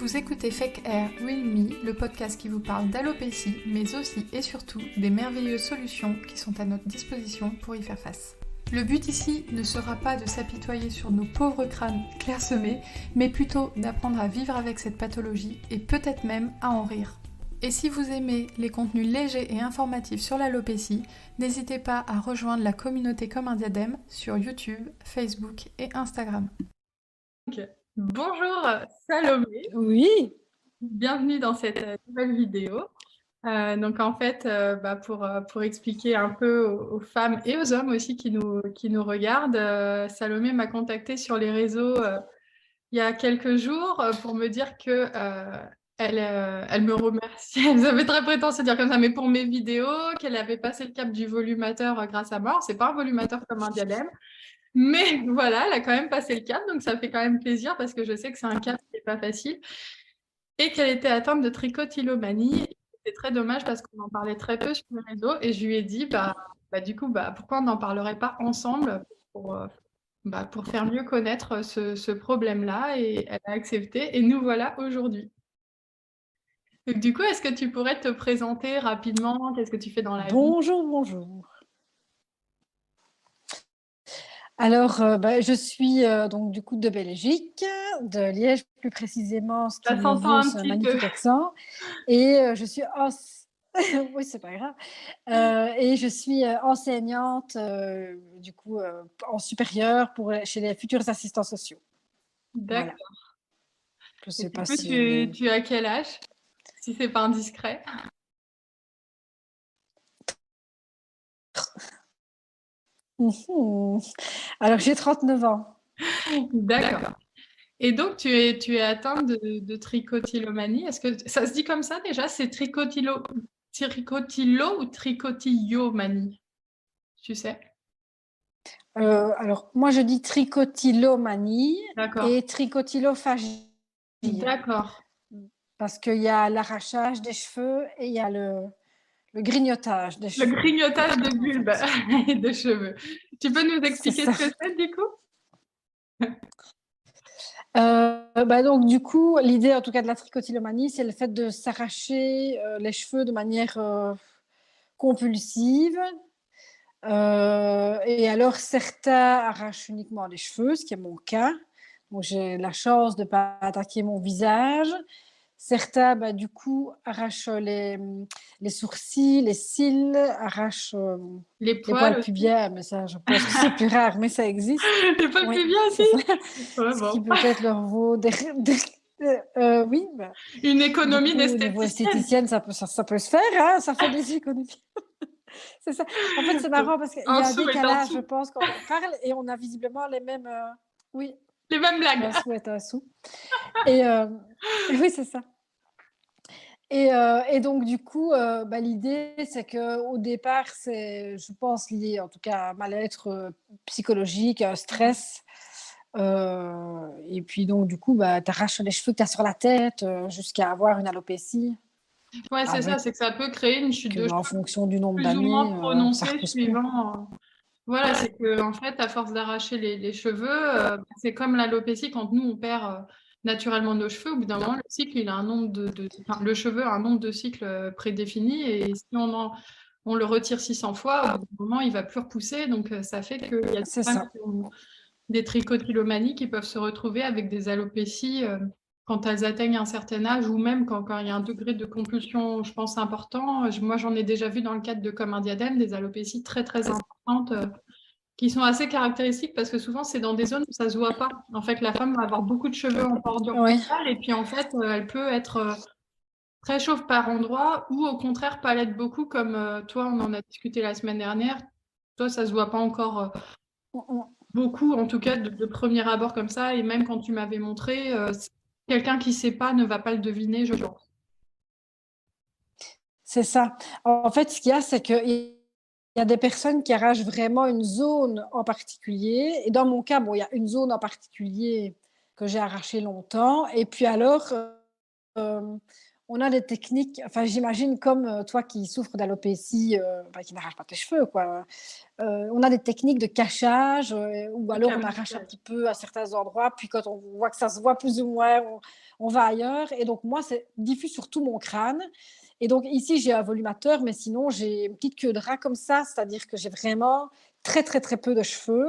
Vous écoutez Fake Air Real Me, le podcast qui vous parle d'alopécie, mais aussi et surtout des merveilleuses solutions qui sont à notre disposition pour y faire face. Le but ici ne sera pas de s'apitoyer sur nos pauvres crânes clairsemés, mais plutôt d'apprendre à vivre avec cette pathologie et peut-être même à en rire. Et si vous aimez les contenus légers et informatifs sur l'alopécie, n'hésitez pas à rejoindre la communauté Comme un diadème sur YouTube, Facebook et Instagram. Bonjour Salomé, Oui, bienvenue dans cette nouvelle vidéo. Donc en fait, pour expliquer un peu aux femmes et aux hommes aussi qui nous regardent, Salomé m'a contactée sur les réseaux il y a quelques jours pour me dire que elle me remercie. Elle avait très prétentieux de dire comme ça, mais pour mes vidéos, qu'elle avait passé le cap du volumateur grâce à moi. Alors, c'est pas un volumateur comme un diadème, mais voilà, elle a quand même passé le cap, donc ça fait quand même plaisir parce que je sais que c'est un cap qui n'est pas facile. Et qu'elle était atteinte de trichotillomanie. C'est très dommage parce qu'on en parlait très peu sur les réseaux. Et je lui ai dit, pourquoi on n'en parlerait pas ensemble pour, pour faire mieux connaître ce problème-là. Et elle a accepté. Et nous voilà aujourd'hui. Donc, du coup, est-ce que tu pourrais te présenter rapidement? Qu'est-ce que tu fais dans la vie? bonjour. Alors, je suis donc du coup de Belgique, de Liège plus précisément, ce qui Ça me s'entend vaut un ce petit peu. magnifique accent. Et je suis oui, c'est pas grave. Et je suis enseignante du coup en supérieur chez les futurs assistants sociaux. Voilà. D'accord. Je Et sais du pas coup, si. tu as quel âge? Si c'est pas indiscret. Mhm. Alors, j'ai 39 ans. D'accord. Et donc, tu es atteinte de trichotillomanie. Est-ce que ça se dit comme ça déjà? C'est trichotillo ou trichotillomanie? Tu sais? Alors, moi, je dis trichotillomanie D'accord. et trichotillophagie. D'accord. Parce qu'il y a l'arrachage des cheveux et il y a le grignotage des Le cheveux. grignotage de En bulbes fait. et de cheveux. Tu peux nous C'est expliquer ça. ce que c'est du coup? Donc, du coup, l'idée, en tout cas, de la trichotillomanie, c'est le fait de s'arracher les cheveux de manière compulsive. Et alors, certains arrachent uniquement les cheveux, ce qui est mon cas. Donc, j'ai la chance de ne pas attaquer mon visage. Certains, du coup, arrachent les sourcils, les cils, arrachent Les les poils poils aussi. pubiens, mais ça, je pense que c'est plus rare, mais ça existe. Les poils Oui, pubiens c'est aussi? ça. Ouais, Ce qui bon. peut-être leur vaut oui, Une du économie coup, au niveau d'esthéticienne. esthéticienne, ça peut se faire, hein, ça fait des économies. C'est ça. En fait, c'est marrant parce qu'il y Un a un sou est un décalage, je sou. pense, quand on parle et on a visiblement les mêmes. Oui, Les mêmes blagues. un sou est un sou. Et oui, c'est ça. Et donc, du coup, l'idée, c'est qu'au départ, c'est, je pense, lié en tout cas à un mal-être psychologique, un stress. Et puis, donc, du coup, tu arraches les cheveux que tu as sur la tête jusqu'à avoir une alopécie, Ouais, c'est ça, avec, c'est que ça peut créer une chute de en cheveux fonction du nombre plus ou moins d'années, ça prononcée repousse plus. suivant. Voilà, c'est que en fait, à force d'arracher les cheveux, c'est comme l'alopécie quand nous on perd naturellement nos cheveux. Au bout d'un moment, le cycle, il a un nombre enfin, le cheveu a un nombre de cycles prédéfinis et si on le retire 600 fois, au bout d'un moment, il va plus repousser. Donc ça fait qu'il y a des C'est femmes ça. qui ont des trichotillomanies qui peuvent se retrouver avec des alopécies quand elles atteignent un certain âge ou même quand il y a un degré de compulsion, je pense, important. Moi, j'en ai déjà vu dans le cadre de Comme un diadème, des alopécies très, très importantes qui sont assez caractéristiques parce que souvent, c'est dans des zones où ça se voit pas. En fait, la femme va avoir beaucoup de cheveux en bordure Oui, frontale et puis en fait, elle peut être très chauve par endroit ou au contraire pas l'être beaucoup comme toi, on en a discuté la semaine dernière. Toi, ça se voit pas encore beaucoup, en tout cas de premier abord comme ça, et même quand tu m'avais montré, quelqu'un qui sait pas ne va pas le deviner, je pense. c'est ça. En fait, ce qu'il y a, c'est qu'il y a des personnes qui arrachent vraiment une zone en particulier. Et dans mon cas, il y a une zone en particulier que j'ai arrachée longtemps. Et puis alors, euh, on a des techniques, enfin j'imagine comme toi qui souffres d'alopécie, qui n'arrache pas tes cheveux, quoi. On a des techniques de cachage, ou Le alors on arrache un camouflage. petit peu à certains endroits, puis quand on voit que ça se voit plus ou moins, on va ailleurs. Et donc moi, c'est diffus sur tout mon crâne. Et donc ici, j'ai un volumateur, mais sinon, j'ai une petite queue de rat comme ça, c'est-à-dire que j'ai vraiment très, très, très peu de cheveux.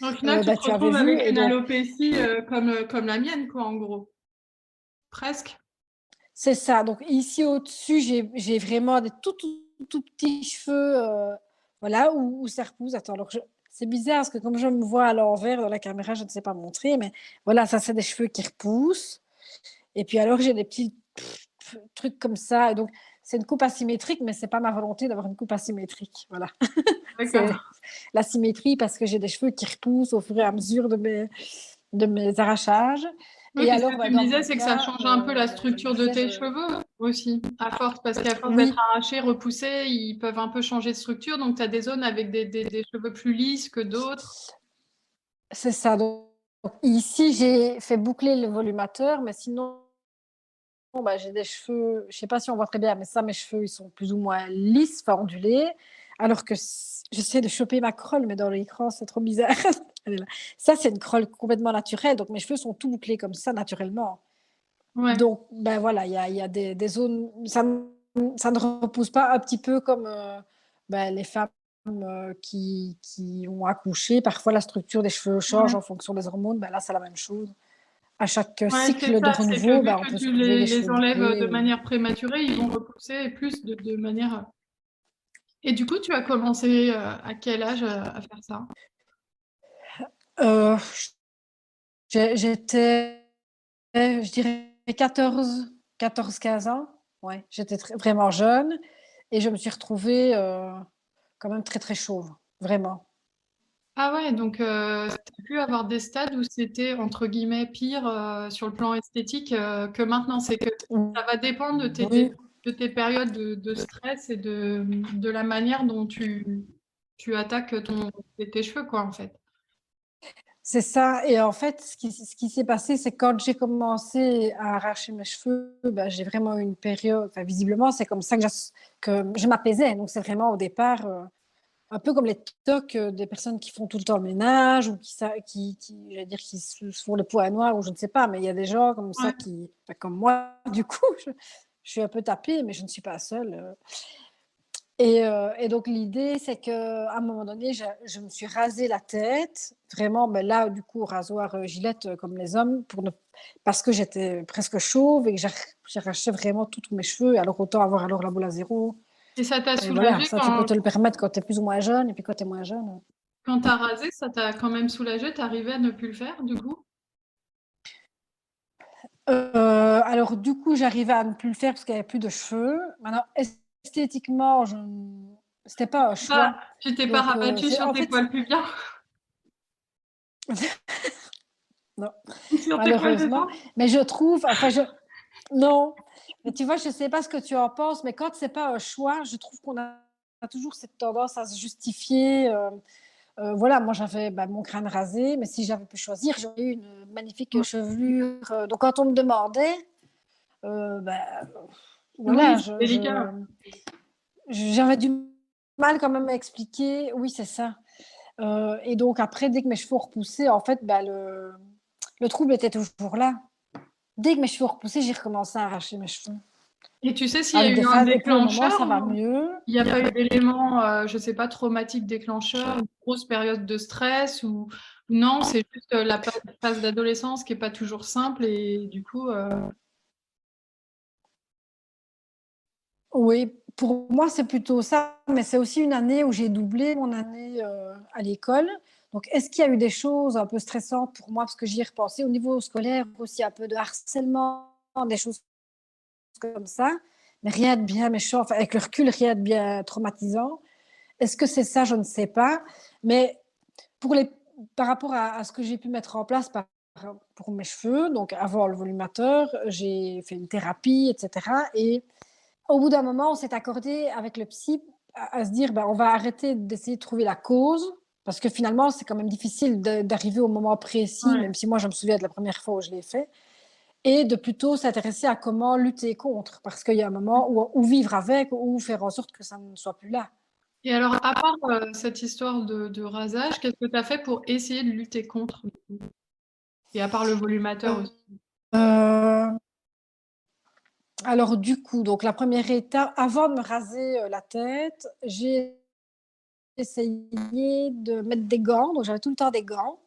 Au final, tu te Tu avais retrouves vu, avec et une donc alopécie comme la mienne, quoi, en gros. Presque. c'est ça. Donc ici au-dessus, j'ai vraiment des tout petits cheveux, voilà, où ça repousse. Attends, alors c'est bizarre parce que comme je me vois à l'envers dans la caméra, je ne sais pas montrer, mais voilà, ça c'est des cheveux qui repoussent. Et puis alors j'ai des petits trucs comme ça. Et donc c'est une coupe asymétrique, mais c'est pas ma volonté d'avoir une coupe asymétrique. Voilà, c'est D'accord. la symétrie parce que j'ai des cheveux qui repoussent au fur et à mesure de mes arrachages. Oui, Et puis ce alors, que tu me dans disais, mon c'est que ça cas, change un peu la je le structure de fais, tes cheveux aussi, à force, parce qu'à force d'être oui, arrachés, repoussés, ils peuvent un peu changer de structure. Donc, tu as des zones avec des cheveux plus lisses que d'autres. c'est ça. Donc, ici, j'ai fait boucler le volumateur, mais sinon, bah, j'ai des cheveux, je sais pas si on voit très bien, mais ça, mes cheveux, ils sont plus ou moins lisses, enfin ondulés, alors que j'essaie de choper ma crolle, mais dans l'écran, c'est trop bizarre. Elle est là. Ça, c'est une crolle complètement naturelle, donc mes cheveux sont tout bouclés comme ça, naturellement. Ouais. Donc, ben voilà, il y a des zones, ça ne repousse pas un petit peu comme les femmes qui ont accouché. Parfois, la structure des cheveux change Ouais. en fonction des hormones. Ben là, c'est la même chose. À chaque Ouais, c'est cycle de ça. C'est que renouveau, vu ben, on que peut se tu retrouver des les cheveux enlèves bouclés. de manière prématurée, ils vont repousser plus de manière. Et du coup, tu as commencé à quel âge à faire ça? Euh, J'étais, je dirais, 15 ans. Ouais, j'étais vraiment jeune et je me suis retrouvée quand même très, très chauve, vraiment. Ah ouais, donc tu as pu avoir des stades où c'était entre guillemets pire sur le plan esthétique que maintenant. C'est que ça va dépendre Oui, de tes périodes de stress et de la manière dont tu attaques tes cheveux, quoi, en fait. c'est ça. Et en fait, ce qui s'est passé, c'est quand j'ai commencé à arracher mes cheveux, ben, j'ai vraiment eu une période, enfin, visiblement, c'est comme ça que je m'apaisais. Donc, c'est vraiment au départ un peu comme les tocs des personnes qui font tout le temps le ménage ou j'allais dire, qui se font le poids noir ou je ne sais pas, mais il y a des gens comme ça Ouais. qui, enfin, comme moi, du coup, je suis un peu tapée, mais je ne suis pas seule. Et donc l'idée, c'est qu'à un moment donné, je me suis rasé la tête, vraiment, mais là, du coup, au rasoir Gillette, comme les hommes, parce que j'étais presque chauve et que j'arrachais vraiment tous mes cheveux. Alors autant avoir alors la boule à zéro. Et ça t'a Et voilà, soulagé ça, tu peux te le permettre quand tu es plus ou moins jeune, et puis quand tu es moins jeune. quand t'as rasé, ça t'a quand même soulagé, t'arrivais à ne plus le faire, du coup? Alors du coup, j'arrivais à ne plus le faire parce qu'il n'y avait plus de cheveux. Maintenant, esthétiquement, c'était pas un Bah, choix. tu t'es pas Donc, rabattu sur en tes fait, poils pubiens, non, sur tes poils de malheureusement. dents? Mais je trouve, enfin, non. Mais tu vois, je ne sais pas ce que tu en penses, mais quand c'est pas un choix, je trouve qu'on a toujours cette tendance à se justifier. Voilà, moi j'avais mon crâne rasé, mais si j'avais pu choisir, j'aurais eu une magnifique Ouais. chevelure. Donc quand on me demandait, euh, bah, Oui, voilà, c'est délicat. j'avais du mal quand même à expliquer. Oui, c'est ça. Et donc après, dès que mes cheveux ont repoussé, en fait, le trouble était toujours là. Dès que mes cheveux ont repoussé, j'ai recommencé à arracher mes cheveux. Et tu sais s'il y a Avec des eu un phases, et pour le moment, déclencheur ça va ou mieux. il n'y a pas eu d'élément, je sais pas, traumatique déclencheur, une grosse période de stress ou non, c'est juste la phase d'adolescence qui est pas toujours simple et du coup, Oui, pour moi, c'est plutôt ça, mais c'est aussi une année où j'ai doublé mon année à l'école. Donc, est-ce qu'il y a eu des choses un peu stressantes pour moi, parce que j'y ai repensé au niveau scolaire, aussi un peu de harcèlement, des choses comme ça, mais rien de bien méchant, enfin, avec le recul, rien de bien traumatisant. Est-ce que c'est ça? Je ne sais pas. Mais pour les, par rapport à ce que j'ai pu mettre en place pour mes cheveux, donc avant le volumateur, j'ai fait une thérapie, etc. Et au bout d'un moment, on s'est accordé avec le psy à se dire, on va arrêter d'essayer de trouver la cause, parce que finalement, c'est quand même difficile d'arriver au moment précis, ouais. même si moi, je me souviens de la première fois où je l'ai fait. et de plutôt s'intéresser à comment lutter contre, parce qu'il y a un moment où vivre avec, ou faire en sorte que ça ne soit plus là. Et alors, à part cette histoire de rasage, qu'est-ce que tu as fait pour essayer de lutter contre? Et à part le volumateur Euh, aussi. euh, alors du coup, donc la première étape, avant de me raser la tête, j'ai essayé de mettre des gants, donc j'avais tout le temps des gants,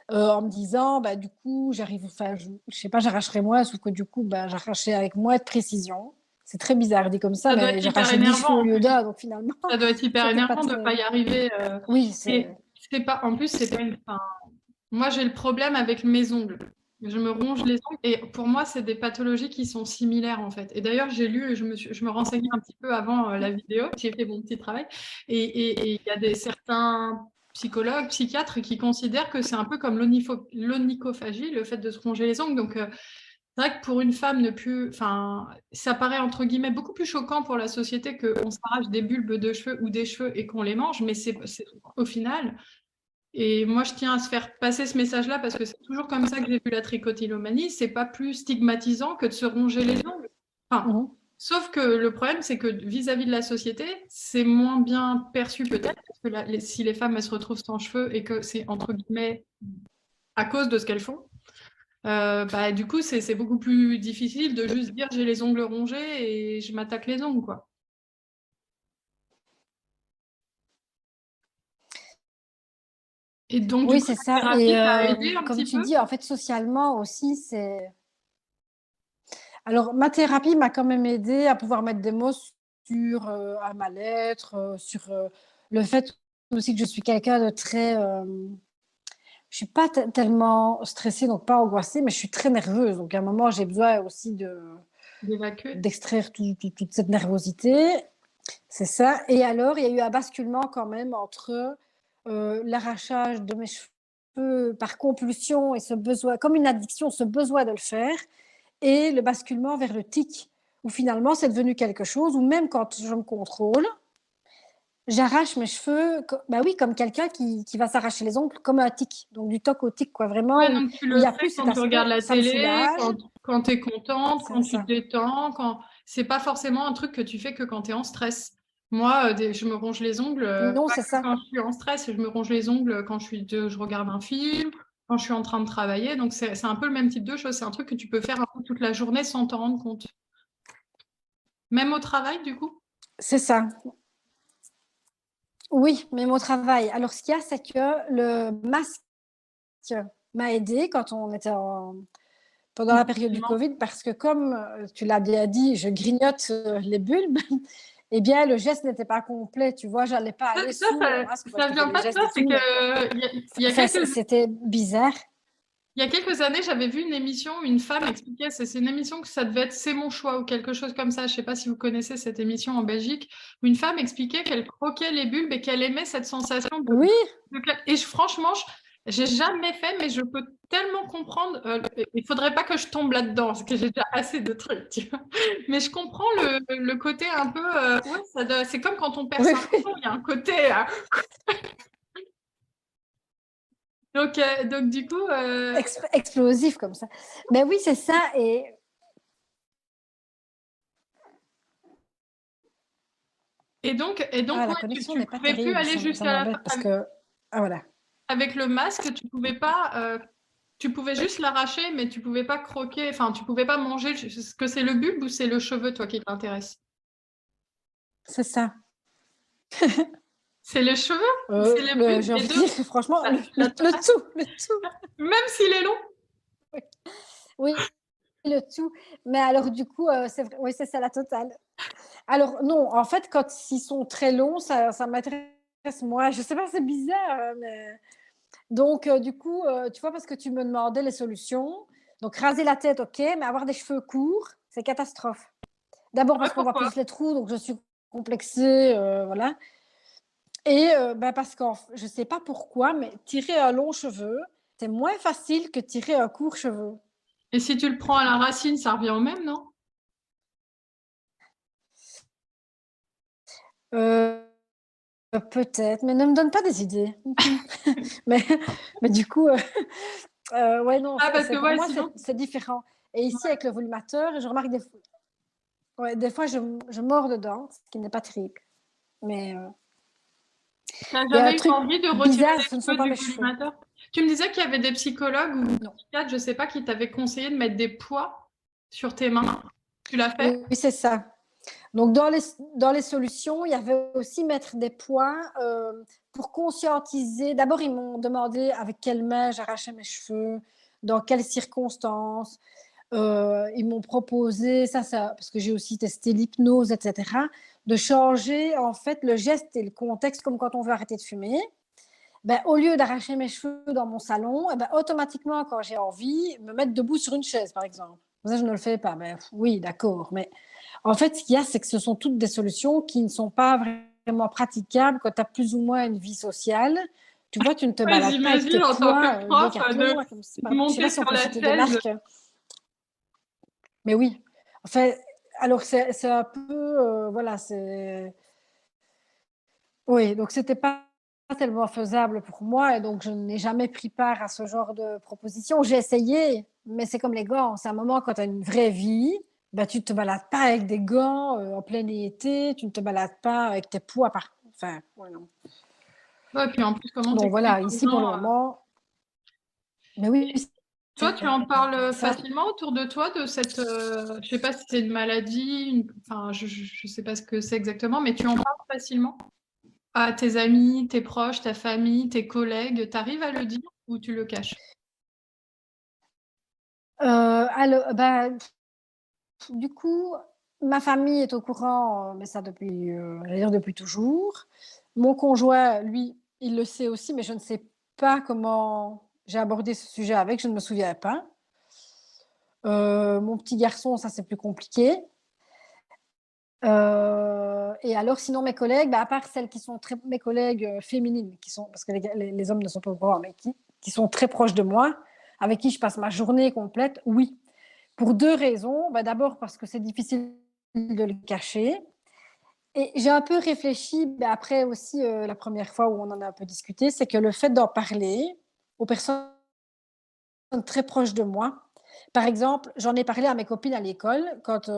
en me disant, bah, du coup, j'arrive, enfin, je sais pas, j'arracherai moins, sauf que du coup, bah, j'arrachais avec moins de précision. C'est très bizarre dit comme ça, Ça doit mais être hyper j'arrachais 10 énervant cheveux au en lieu plus. d'un, donc finalement, Ça doit être hyper c'était pas énervant de ne très. pas y arriver. Oui, Et c'est. c'est pas, en plus, c'est pas une. Enfin, moi, j'ai le problème avec mes ongles. Je me ronge les ongles et pour moi, c'est des pathologies qui sont similaires en fait. Et d'ailleurs, j'ai lu, je me renseignais un petit peu avant la vidéo, j'ai fait mon petit travail. Et il y a certains psychologues, psychiatres qui considèrent que c'est un peu comme l'onychophagie, le fait de se ronger les ongles. Donc, c'est vrai que pour une femme ne plus, enfin, ça paraît entre guillemets beaucoup plus choquant pour la société qu'on s'arrache des bulbes de cheveux ou des cheveux et qu'on les mange, mais c'est au final. Et moi, je tiens à se faire passer ce message-là parce que c'est toujours comme ça que j'ai vu la trichotillomanie. C'est pas plus stigmatisant que de se ronger les ongles. Enfin, Mhm. sauf que le problème, c'est que vis-à-vis de la société, c'est moins bien perçu peut-être parce que si les femmes elles se retrouvent sans cheveux et que c'est entre guillemets à cause de ce qu'elles font. Bah, du coup, c'est beaucoup plus difficile de juste dire j'ai les ongles rongés et je m'attaque les ongles, quoi. Et donc, du Oui, coup, c'est la ça. Et thérapie t'a aidé un comme petit tu peu? dis, en fait, socialement aussi, c'est. Alors, ma thérapie m'a quand même aidée à pouvoir mettre des mots sur à mal-être, sur le fait aussi que je suis quelqu'un de très. Je suis pas tellement stressée, donc pas angoissée, mais je suis très nerveuse. Donc, à un moment, j'ai besoin aussi D'évacuer? d'extraire toute cette nervosité. C'est ça. Et alors, il y a eu un basculement quand même entre l'arrachage de mes cheveux par compulsion et ce besoin, comme une addiction, ce besoin de le faire, et le basculement vers le tic, où finalement c'est devenu quelque chose où même quand je me contrôle, j'arrache mes cheveux, bah oui, comme quelqu'un qui va s'arracher les ongles comme un tic, donc du toc au tic, quoi, vraiment, Ouais, donc tu où il le n'y a fais plus cet quand tu regardes aspect, la ça me télé, soulage, quand tu es contente, c'est quand tu te ça. détends, quand c'est pas forcément un truc que tu fais que quand tu es en stress. Moi, je me ronge les ongles, Non, pas c'est que ça. quand je suis en stress, je me ronge les ongles quand je regarde un film, quand je suis en train de travailler. Donc c'est un peu le même type de chose. C'est un truc que tu peux faire un peu toute la journée sans t'en rendre compte. Même au travail, du coup. C'est ça. Oui, même au travail. Alors, ce qu'il y a, c'est que le masque m'a aidé quand on était pendant la période du Confinement. Covid, parce que comme tu l'as bien dit, je grignote les bulbes, eh bien, le geste n'était pas complet, tu vois, j'allais pas aller sous mon masque, enfin, Ça je faisais vient des pas de ça, gestes et c'est tout, que mais enfin, c'était bizarre. il y a quelques années, j'avais vu une émission où une femme expliquait, c'est une émission que ça devait être C'est mon choix ou quelque chose comme ça. Je sais pas si vous connaissez cette émission en Belgique, où une femme expliquait qu'elle croquait les bulbes et qu'elle aimait cette sensation Oui, et franchement, j'ai jamais fait, mais je peux tellement comprendre. Il faudrait pas que je tombe là-dedans, parce que j'ai déjà assez de trucs, tu vois. Mais je comprends le côté un peu. Ouais, c'est comme quand on perce oui, un oui. bouton, il y a un côté. Donc du coup. Explosif comme ça. Ben oui, c'est ça. Et donc, Ah, la ouais, connexion tu n'est pas pouvais plus terrible, aller ça jusqu'à la fin. m'embête parce que. Ah, voilà. Avec le masque, tu pouvais pas, tu pouvais juste l'arracher, mais tu pouvais pas croquer, enfin, tu pouvais pas manger. Est-ce que c'est le bulbe ou c'est le cheveu, toi, qui t'intéresse? C'est ça. C'est le cheveu ou c'est le bulbe? J'ai Les envie de deux? dire, franchement, La- la le totale. tout, le tout. Même s'il est long? Oui, le tout. Mais alors, du coup, c'est vrai, oui, c'est ça la totale. Alors, non, en fait, quand ils sont très longs, ça m'intéresse moins. Je sais pas, c'est bizarre, mais. Donc, du coup, tu vois, parce que tu me demandais les solutions. Donc, raser la tête, ok, mais avoir des cheveux courts, c'est catastrophe. D'abord Ouais, parce qu'on voit pourquoi? plus les trous, donc je suis complexée, voilà. Et bah, parce que je sais pas pourquoi, mais tirer un long cheveu, c'est moins facile que tirer un court cheveu. Et si tu le prends à la racine, ça revient au même, non? Euh, Peut-être, mais ne me donne pas des idées. mais, mais du coup, Ouais, non, Ah, parce que pour ouais, moi, sinon. c'est différent. Et ici, avec le volumateur, je remarque ouais, des fois, je mords dedans, ce qui n'est pas terrible. Mais T'as il y a un jamais eu truc envie de retirer bizarre, les ce ne sont cheveux pas du mes cheveux. collimateur? Tu me disais qu'il y avait des psychologues ou Non. psychiatres, je sais pas, qui t'avaient conseillé de mettre des poids sur tes mains. Tu l'as fait? Oui, c'est ça. Donc, dans les solutions, il y avait aussi mettre des points pour conscientiser. D'abord, ils m'ont demandé avec quelle main j'arrachais mes cheveux, dans quelles circonstances. Ils m'ont proposé, parce que j'ai aussi testé l'hypnose, etc., de changer en fait le geste et le contexte, comme quand on veut arrêter de fumer. Ben, au lieu d'arracher mes cheveux dans mon salon, eh ben, automatiquement, quand j'ai envie, me mettre debout sur une chaise, par exemple. Ça, je ne le fais pas. Mais oui, d'accord. Mais en fait, ce qu'il y a, c'est que ce sont toutes des solutions qui ne sont pas vraiment praticables quand tu as plus ou moins une vie sociale. Tu vois, tu ne te Ouais, balades pas avec tes j'imagine en tant que poids prof décathlon. de Je ne sais monter pas si on sur peut la citer des chaise. marques. Mais oui. Enfin, alors c'est un peu, voilà, c'est. Oui, donc c'était pas tellement faisable pour moi et donc je n'ai jamais pris part à ce genre de proposition. J'ai essayé, mais c'est comme les gants. C'est un moment quand tu as une vraie vie, bah, tu ne te balades pas avec des gants en plein été, tu ne te balades pas avec tes poids par. Enfin, ouais, non. Ouais, puis en plus, comment Donc t'expliques voilà, aux ici pour le gens? moment. Mais oui, Toi, c'est tu en parles ça. facilement autour de toi de cette, je sais pas si c'est une maladie, enfin, je sais pas ce que c'est exactement, mais tu en parles facilement à tes amis, tes proches, ta famille, tes collègues. T'arrives à le dire ou tu le caches? Alors, bah, du coup, ma famille est au courant, mais ça depuis, j'allais dire depuis toujours. Mon conjoint, lui, il le sait aussi, mais je ne sais pas comment j'ai abordé ce sujet avec, je ne me souviens pas. Mon petit garçon, ça, c'est plus compliqué. Et alors sinon mes collègues, bah, à part celles qui sont mes collègues, féminines qui sont parce que les hommes ne sont pas au courant, mais qui sont très proches de moi, avec qui je passe ma journée complète, oui. Pour 2 raisons. Bah, d'abord parce que c'est difficile de le cacher et j'ai un peu réfléchi, bah, après aussi, la première fois où on en a un peu discuté, c'est que le fait d'en parler aux personnes très proches de moi. Par exemple, j'en ai parlé à mes copines à l'école quand,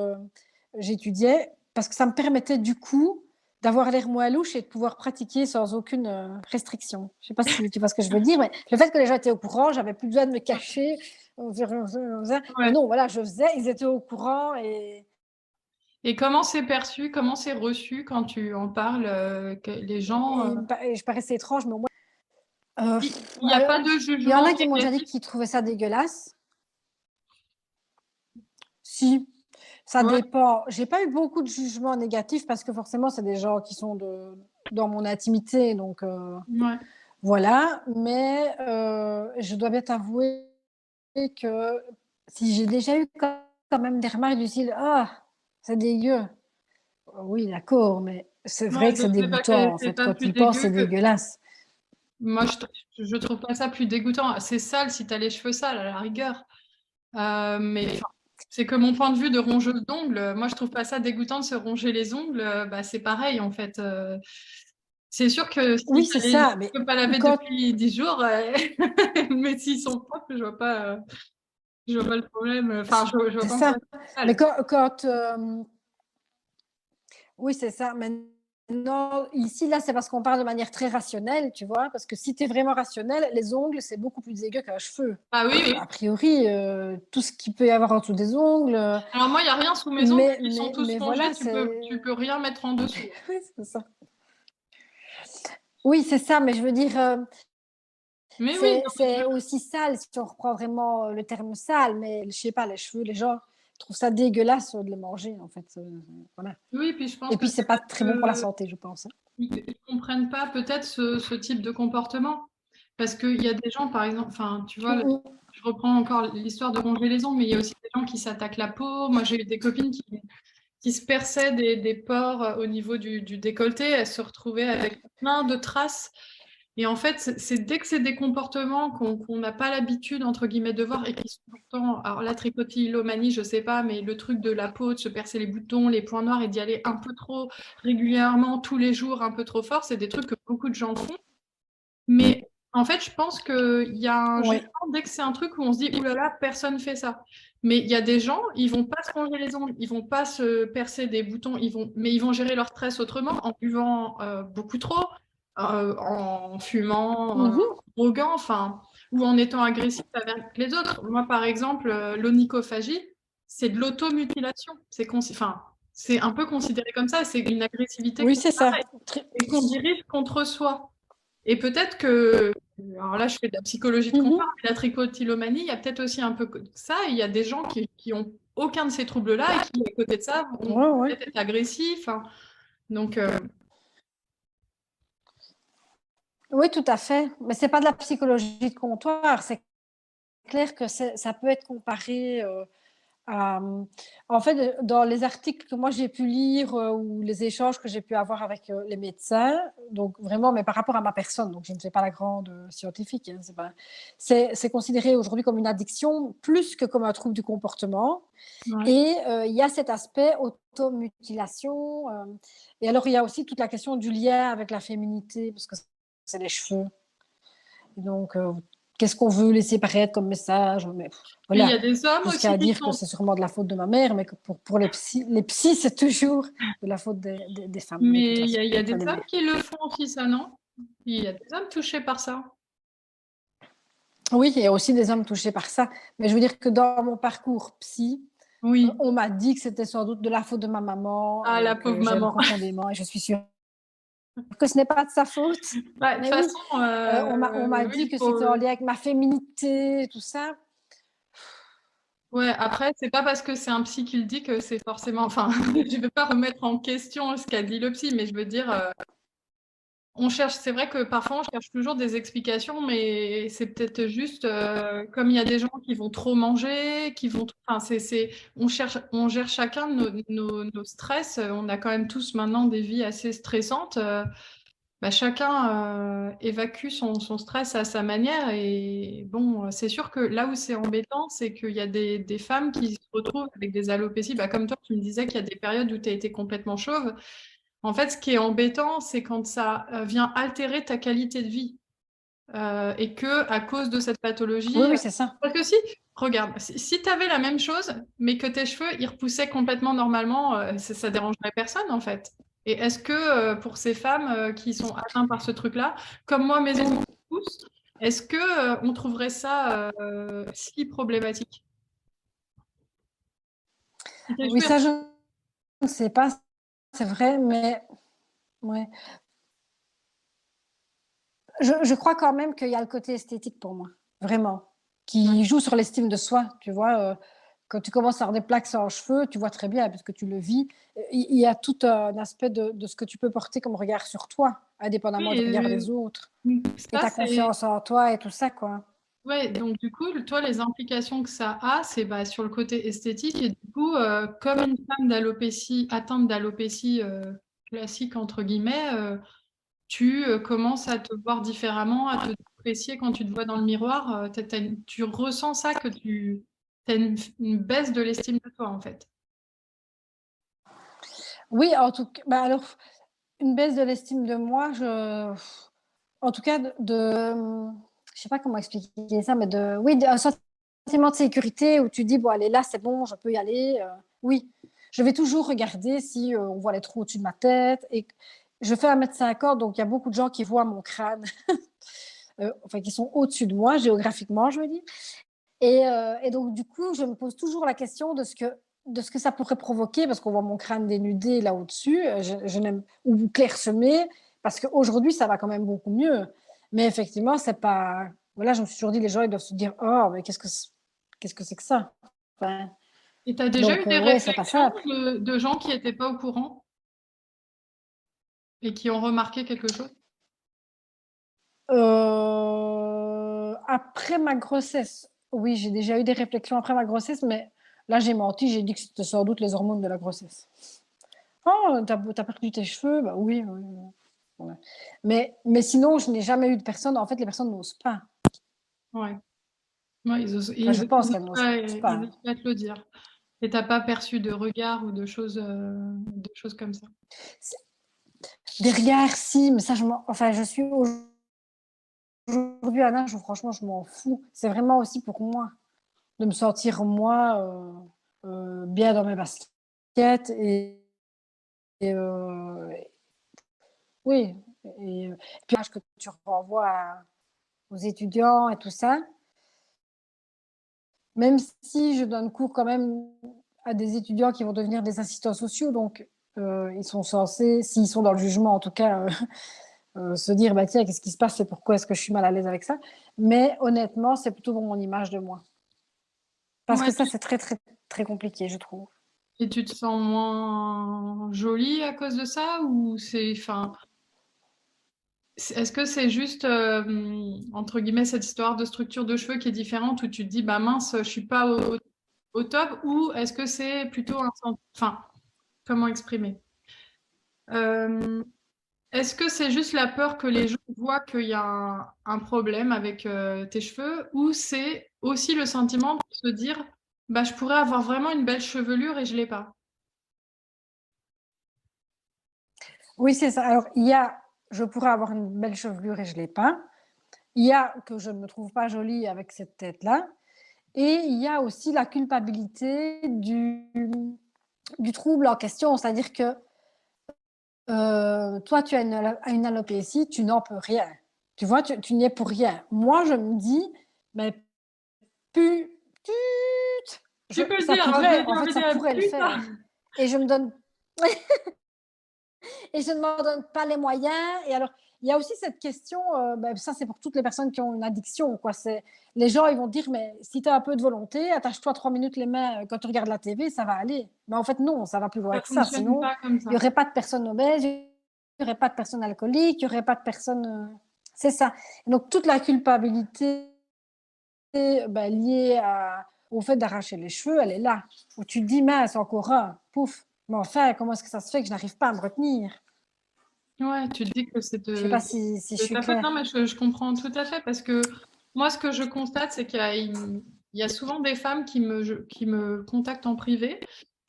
j'étudiais parce que ça me permettait du coup d'avoir l'air moins louche et de pouvoir pratiquer sans aucune, restriction. Je ne sais pas si tu vois ce que je veux dire, mais le fait que les gens étaient au courant, j'avais plus besoin de me cacher. Mais Ouais. non, voilà, je faisais, ils étaient au courant et Et comment c'est perçu, comment c'est reçu quand tu en parles, que les gens, et je paraissais étrange, mais au moins, heu, il n'y a pas de il y en jugement a qui m'ont déjà dit négatif? qu'ils trouvaient ça dégueulasse. Si, ça Ouais, dépend. J'ai pas eu beaucoup de jugements négatifs parce que forcément, c'est des gens qui sont dans mon intimité, donc ouais. voilà. Mais je dois bien t'avouer que si j'ai déjà eu quand même des remarques du style: «Ah, c'est dégueu». Oui, d'accord, mais c'est vrai Ouais, que donc c'est c'est pas que dégoûtant, en c'est fait. pas Quand tu plus y penses, dégueu c'est que dégueulasse. moi je trouve pas ça plus dégoûtant. C'est sale si tu as les cheveux sales à la rigueur. Mais enfin, c'est que mon point de vue de rongeuse d'ongles, moi je trouve pas ça dégoûtant de se ronger les ongles, bah c'est pareil en fait. C'est sûr que si Oui, tu c'est as les ça, mais cheveux pas lavés quand depuis 10 jours, mais s'ils sont propres, je vois pas le problème. Enfin, je vois c'est pas en quoi ça. c'est Mais sale. oui, c'est ça. Maintenant, ici, là, c'est parce qu'on parle de manière très rationnelle, tu vois. Parce que si tu es vraiment rationnel, les ongles, c'est beaucoup plus dégueu qu'un cheveu. Ah oui, oui. A priori, tout ce qu'il peut y avoir en dessous des ongles. Alors moi, il y a rien sous mes ongles, ils sont tous Mais rongés, voilà, c'est. tu peux rien mettre en dessous. Oui, c'est ça. Oui, c'est ça, mais je veux dire, Mais oui, non, mais c'est aussi sale si on reprend vraiment le terme sale, mais je sais pas, les cheveux, les gens trouvent ça dégueulasse de les manger, en fait. Voilà. oui, puis je pense Et que puis, c'est c'est pas parce très bon pour la que santé, je pense, hein. ils comprennent pas peut-être ce type de comportement. Parce qu'il y a des gens, par exemple, enfin, tu vois, Mm, mm. je reprends encore l'histoire de ronger les ongles, mais il y a aussi des gens qui s'attaquent la peau. Moi, j'ai eu des copines qui se perçaient des pores au niveau du décolleté. Elles se retrouvaient avec plein de traces. Et en fait, c'est dès que c'est des comportements qu'on n'a pas l'habitude, entre guillemets, de voir et qui sont pourtant, alors la trichotillomanie, je sais pas, mais le truc de la peau, de se percer les boutons, les points noirs et d'y aller un peu trop régulièrement, tous les jours, un peu trop fort, c'est des trucs que beaucoup de gens font. Mais En fait, je pense qu'il y a un Oui. jugement dès que c'est un truc où on se dit, ouh là là, personne fait ça. Mais il y a des gens, ils vont pas se ronger les ongles, ils vont pas se percer des boutons, mais ils vont gérer leur stress autrement, en buvant beaucoup trop, en fumant, Mhm. en droguant, enfin, ou en étant agressif avec les autres. Moi, par exemple, l'onychophagie, c'est de l'automutilation. Enfin, c'est un peu considéré comme ça, c'est une agressivité Oui, c'est ça. et qu'on dirige contre soi. Et peut-être que, alors là, je fais de la psychologie de Mhm. comptoir, mais la tricotylomanie, il y a peut-être aussi un peu ça. Il y a des gens qui ont aucun de ces troubles-là et qui, à côté de ça, vont Ouais, ouais. peut-être être agressifs, hein. Donc, Oui, tout à fait. Mais c'est pas de la psychologie de comptoir. C'est clair que ça peut être comparé en fait, dans les articles que moi j'ai pu lire ou les échanges que j'ai pu avoir avec les médecins, donc vraiment, mais par rapport à ma personne, donc je ne fais pas la grande scientifique, hein, c'est considéré aujourd'hui comme une addiction plus que comme un trouble du comportement. ouais. Et il y a cet aspect automutilation. Et alors, il y a aussi toute la question du lien avec la féminité, parce que c'est les cheveux. Et donc, qu'est-ce qu'on veut laisser paraître comme message? Mais Et il y voilà, a des hommes aussi jusqu'à qui dire que sont. c'est sûrement de la faute de ma mère, mais que pour les psys, c'est toujours de la faute des femmes, de toute Mais façon. il y a des Enfin, des hommes mères. qui le font aussi, ça, non? Il y a des hommes touchés par ça. Oui, il y a aussi des hommes touchés par ça. Mais je veux dire que dans mon parcours psy, Oui. on m'a dit que c'était sans doute de la faute de ma maman Ah, et la pauvre que j'aime maman. profondément et je suis sûre que ce n'est pas de sa faute. Bah, de toute Mais oui, façon, on m'a dit oui, que c'était en lien avec ma féminité, tout ça. ouais, après, c'est pas parce que c'est un psy qui le dit que c'est forcément. Enfin, je ne veux pas remettre en question ce qu'a dit le psy, mais je veux dire, on cherche. C'est vrai que parfois, on cherche toujours des explications, mais c'est peut-être juste comme il y a des gens qui vont trop manger, qui vont. Enfin, on gère chacun nos stress. On a quand même tous maintenant des vies assez stressantes. Bah, chacun évacue son stress à sa manière. Et bon, c'est sûr que là où c'est embêtant, c'est qu'il y a des femmes qui se retrouvent avec des alopécies. Bah, comme toi, tu me disais qu'il y a des périodes où tu as été complètement chauve. En fait, ce qui est embêtant, c'est quand ça vient altérer ta qualité de vie. Et que à cause de cette Oui, pathologie. oui, c'est ça. Parce que si, regarde, si tu avais la même chose, mais que tes cheveux, ils repoussaient complètement normalement, ça dérangerait personne, en fait. Et est-ce que pour ces femmes qui sont atteintes par ce truc-là, comme moi, mes ongles poussent, est-ce que on trouverait ça si problématique? Si tes Oui, cheveux, ça, je ne sais pas, c'est vrai, mais ouais. Je crois quand même qu'il y a le côté esthétique pour moi, vraiment, ouais. qui joue sur l'estime de soi, tu vois. Quand tu commences à avoir des plaques sur les cheveux, tu vois très bien, parce que tu le vis. Il y a tout un aspect de ce que tu peux porter comme regard sur toi, Oui, indépendamment du regard des autres, et ça, ta c'est. confiance en toi et tout ça, quoi. Ouais, donc du coup, toi, les implications que ça a, c'est bah, sur le côté esthétique. Et du coup, comme une femme d'alopécie, atteinte d'alopécie classique, entre guillemets, tu commences à te voir différemment, à te apprécier quand tu te vois dans le miroir. Tu ressens ça, que tu as une baisse de l'estime de toi, en fait. Oui, en tout cas, bah alors, une baisse de l'estime de moi, en tout cas, je sais pas comment expliquer ça, mais oui, un sentiment de sécurité où tu dis, bon, allez, là, c'est bon, je peux y aller. Oui, je vais toujours regarder si on voit les trous au-dessus de ma tête. Et je fais 1,50 m, donc il y a beaucoup de gens qui voient mon crâne, enfin, qui sont au-dessus de moi, géographiquement, je veux dire. Et donc, du coup, je me pose toujours la question de ce que ça pourrait provoquer, parce qu'on voit mon crâne dénudé là au-dessus, je n'aime, ou clairsemé, parce qu'aujourd'hui, ça va quand même beaucoup mieux. Mais effectivement, c'est pas. Voilà, je me suis toujours dit, les gens, ils doivent se dire, oh, mais qu'est-ce que c'est que ça? Enfin, Et tu as déjà eu donc, des ouais, c'est pas réflexions simple. de gens qui n'étaient pas au courant et qui ont remarqué quelque chose? Après ma grossesse, oui, j'ai déjà eu des réflexions après ma grossesse, mais là, j'ai menti, j'ai dit que c'était sans doute les hormones de la grossesse. Oh, t'as perdu tes cheveux? Bah oui, oui, oui. Ouais. Mais sinon, je n'ai jamais eu de personne. En fait, les personnes n'osent pas. Ouais. Ouais, Enfin, je pense qu'elles n'osent ils pas. osent pas te le dire. Et t'as pas perçu de regard ou de choses comme ça. Des regards, si, mais ça, enfin, je suis aujourd'hui un âge où franchement je m'en fous. C'est vraiment aussi pour moi, de me sentir moi bien dans mes baskets et oui, et puis l'âge que tu renvoies aux étudiants et tout ça, même si je donne cours quand même à des étudiants qui vont devenir des assistants sociaux, donc ils sont censés, s'ils sont dans le jugement en tout cas, se dire bah tiens, qu'est-ce qui se passe et pourquoi est-ce que je suis mal à l'aise avec ça. Mais honnêtement, c'est plutôt mon image de moi. Parce que Ouais, ça, c'est très, très, très compliqué, je trouve. et tu te sens moins jolie à cause de ça ou enfin, est-ce que c'est juste, entre guillemets, cette histoire de structure de cheveux qui est différente où tu te dis, bah mince, je suis pas au top ou est-ce que c'est plutôt enfin, comment exprimer? Euh, Est-ce que c'est juste la peur que les gens voient qu'il y a un problème avec tes cheveux ou c'est aussi le sentiment de se dire, bah je pourrais avoir vraiment une belle chevelure et je l'ai pas? Oui, c'est ça. Alors, il y a, je pourrais avoir une belle chevelure et je l'ai pas. Il y a que je ne me trouve pas jolie avec cette tête-là. Et il y a aussi la culpabilité du trouble en question. C'est-à-dire que toi, tu as une alopécie, tu n'en peux rien. Tu vois, tu n'y es pour rien. Moi, je me dis, mais pu, tut, Tu peux le ça dire, hein, je pourrait, l'ai dit en en fait, ça vidéo, pourrait le putain! faire. Et je me donne et je ne m'en donne pas les moyens. Et alors, il y a aussi cette question, ben, ça c'est pour toutes les personnes qui ont une addiction, quoi. C'est, les gens, ils vont dire, mais si tu as un peu de volonté, attache-toi 3 minutes les mains quand tu regardes la TV, ça va aller. Mais en fait, non, ça va plus loin Ça que ça. fonctionne Sinon, pas comme il n'y ça. aurait pas de personnes obèses, il n'y aurait pas de personnes alcooliques, il n'y aurait pas de personnes... C'est ça. Et donc, toute la culpabilité ben, liée au fait d'arracher les cheveux, elle est là. Où tu te dis, mince, encore un, pouf. Mais enfin, comment est-ce que ça se fait que je n'arrive pas à me retenir? Ouais, tu te dis que c'est Je sais pas si je de suis ta faute. claire. Non, mais je comprends tout à fait parce que moi, ce que je constate, c'est il y a souvent des femmes qui me contactent en privé.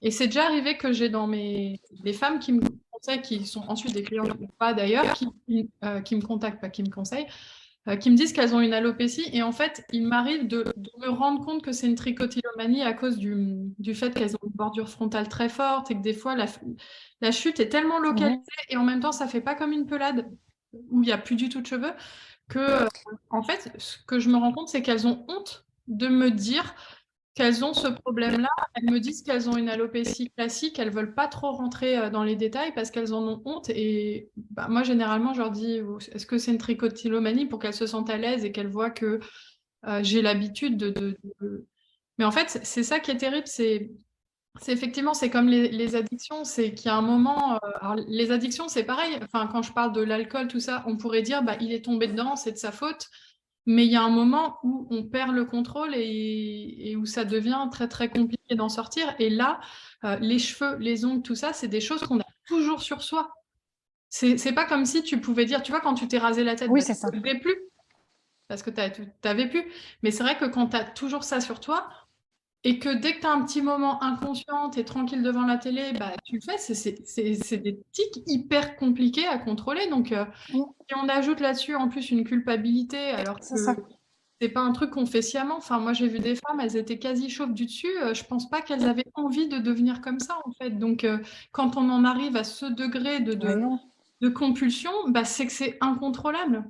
Et c'est déjà arrivé que j'ai des femmes qui me conseillent, qui sont ensuite des clients ou pas d'ailleurs, qui me contactent, pas qui me conseillent, qui me disent qu'elles ont une alopécie. Et en fait, il m'arrive de me rendre compte que c'est une trichotillomanie à cause du fait qu'elles ont une bordure frontale très forte et que des fois, la chute est tellement localisée Mhm. et en même temps, ça fait pas comme une pelade où il n'y a plus du tout de cheveux que, en fait, ce que je me rends compte, c'est qu'elles ont honte de me dire qu'elles ont ce problème-là. Elles me disent qu'elles ont une alopécie classique, elles veulent pas trop rentrer dans les détails parce qu'elles en ont honte. Et bah, moi, généralement, je leur dis, est-ce que c'est une trichotillomanie pour qu'elles se sentent à l'aise et qu'elles voient que j'ai l'habitude Mais en fait, c'est ça qui est terrible, c'est effectivement, c'est comme les addictions, c'est qu'il y a un moment, alors les addictions, c'est pareil. Enfin, quand je parle de l'alcool, tout ça, on pourrait dire, bah, il est tombé dedans, c'est de sa faute. Mais il y a un moment où on perd le contrôle et où ça devient très très compliqué d'en sortir. Et là, les cheveux, les ongles, tout ça, c'est des choses qu'on a toujours sur soi. C'est pas comme si tu pouvais dire, tu vois, quand tu t'es rasé la tête, Oui, bah, c'est tu ça. ne le fais plus parce que t'avais plus. Mais c'est vrai que quand tu as toujours ça sur toi et que dès que tu as un petit moment inconscient, tu es tranquille devant la télé, bah, tu le fais. C'est des tics hyper compliqués à contrôler. Donc, Mm, si on ajoute là-dessus en plus une culpabilité, alors c'est que ça. c'est pas un truc qu'on fait sciemment. Enfin, moi, j'ai vu des femmes, elles étaient quasi chauves du dessus. Je pense pas qu'elles avaient envie de devenir comme ça, en fait. Donc, quand on en arrive à ce degré Ouais, non. de compulsion, bah, c'est que c'est incontrôlable.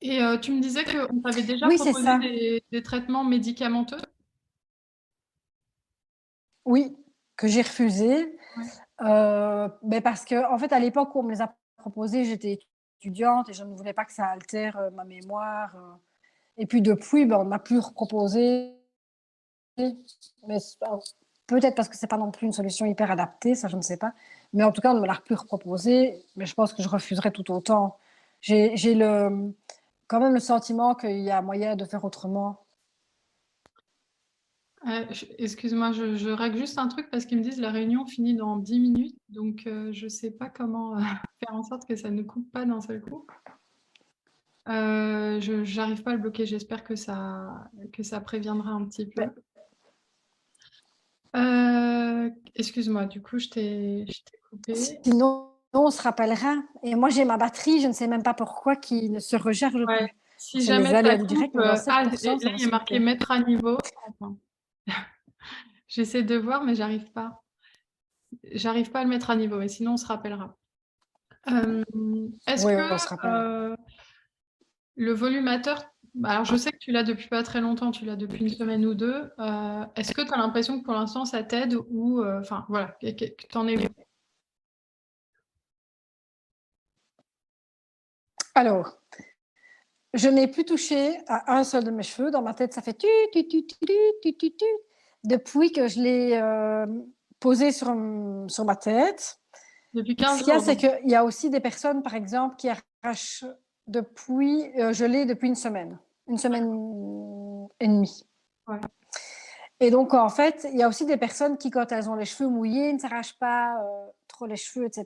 Et tu me disais qu'on t'avait déjà Oui, c'est proposé ça. des traitements médicamenteux. Oui, que j'ai refusé. Ouais. Mais parce que, en fait, à l'époque où on me les a proposés, j'étais étudiante et je ne voulais pas que ça altère ma mémoire. Et puis depuis, ben, on m'a plus reproposé. Mais alors, peut-être parce que c'est pas non plus une solution hyper adaptée, ça je ne sais pas. Mais en tout cas, on ne me l'a plus reproposé. Mais je pense que je refuserais tout autant. J'ai quand même le sentiment qu'il y a moyen de faire autrement. Excuse-moi, je règle juste un truc parce qu'ils me disent la réunion finit dans 10 minutes. Donc, je sais pas comment faire en sorte que ça ne coupe pas d'un seul coup. J'arrive pas à le bloquer. J'espère que ça préviendra un petit peu. Mais Excuse-moi, du coup, je t'ai coupé. sinon, on se rappellera. Et moi, j'ai ma batterie, je ne sais même pas pourquoi, qui ne se recharge Ouais. plus. Si C'est les jamais ça aléas du coupe, direct, mais dans ah, et 7%, là, ça va il y a se marqué couper. mettre à niveau. Attends. J'essaie de voir, mais j'arrive pas. J'arrive pas à le mettre à niveau, mais sinon on se rappellera. Euh, Est-ce Oui, que on se rappelle. euh, le volumateur, bah, alors je sais que tu l'as depuis pas très longtemps, tu l'as depuis une semaine ou deux. Est-ce que tu as l'impression que pour l'instant ça t'aide ou enfin voilà, que t'en es où? Alors, je n'ai plus touché à un seul de mes cheveux. Dans ma tête, ça fait tu depuis que je l'ai posé sur ma tête. Depuis Ce 15 qu'il y a, jours c'est donc. qu'il y a aussi des personnes, par exemple, qui arrachent depuis, je l'ai depuis une semaine et demie. Ouais. Et donc, en fait, il y a aussi des personnes qui, quand elles ont les cheveux mouillés, ne s'arrachent pas trop les cheveux, etc.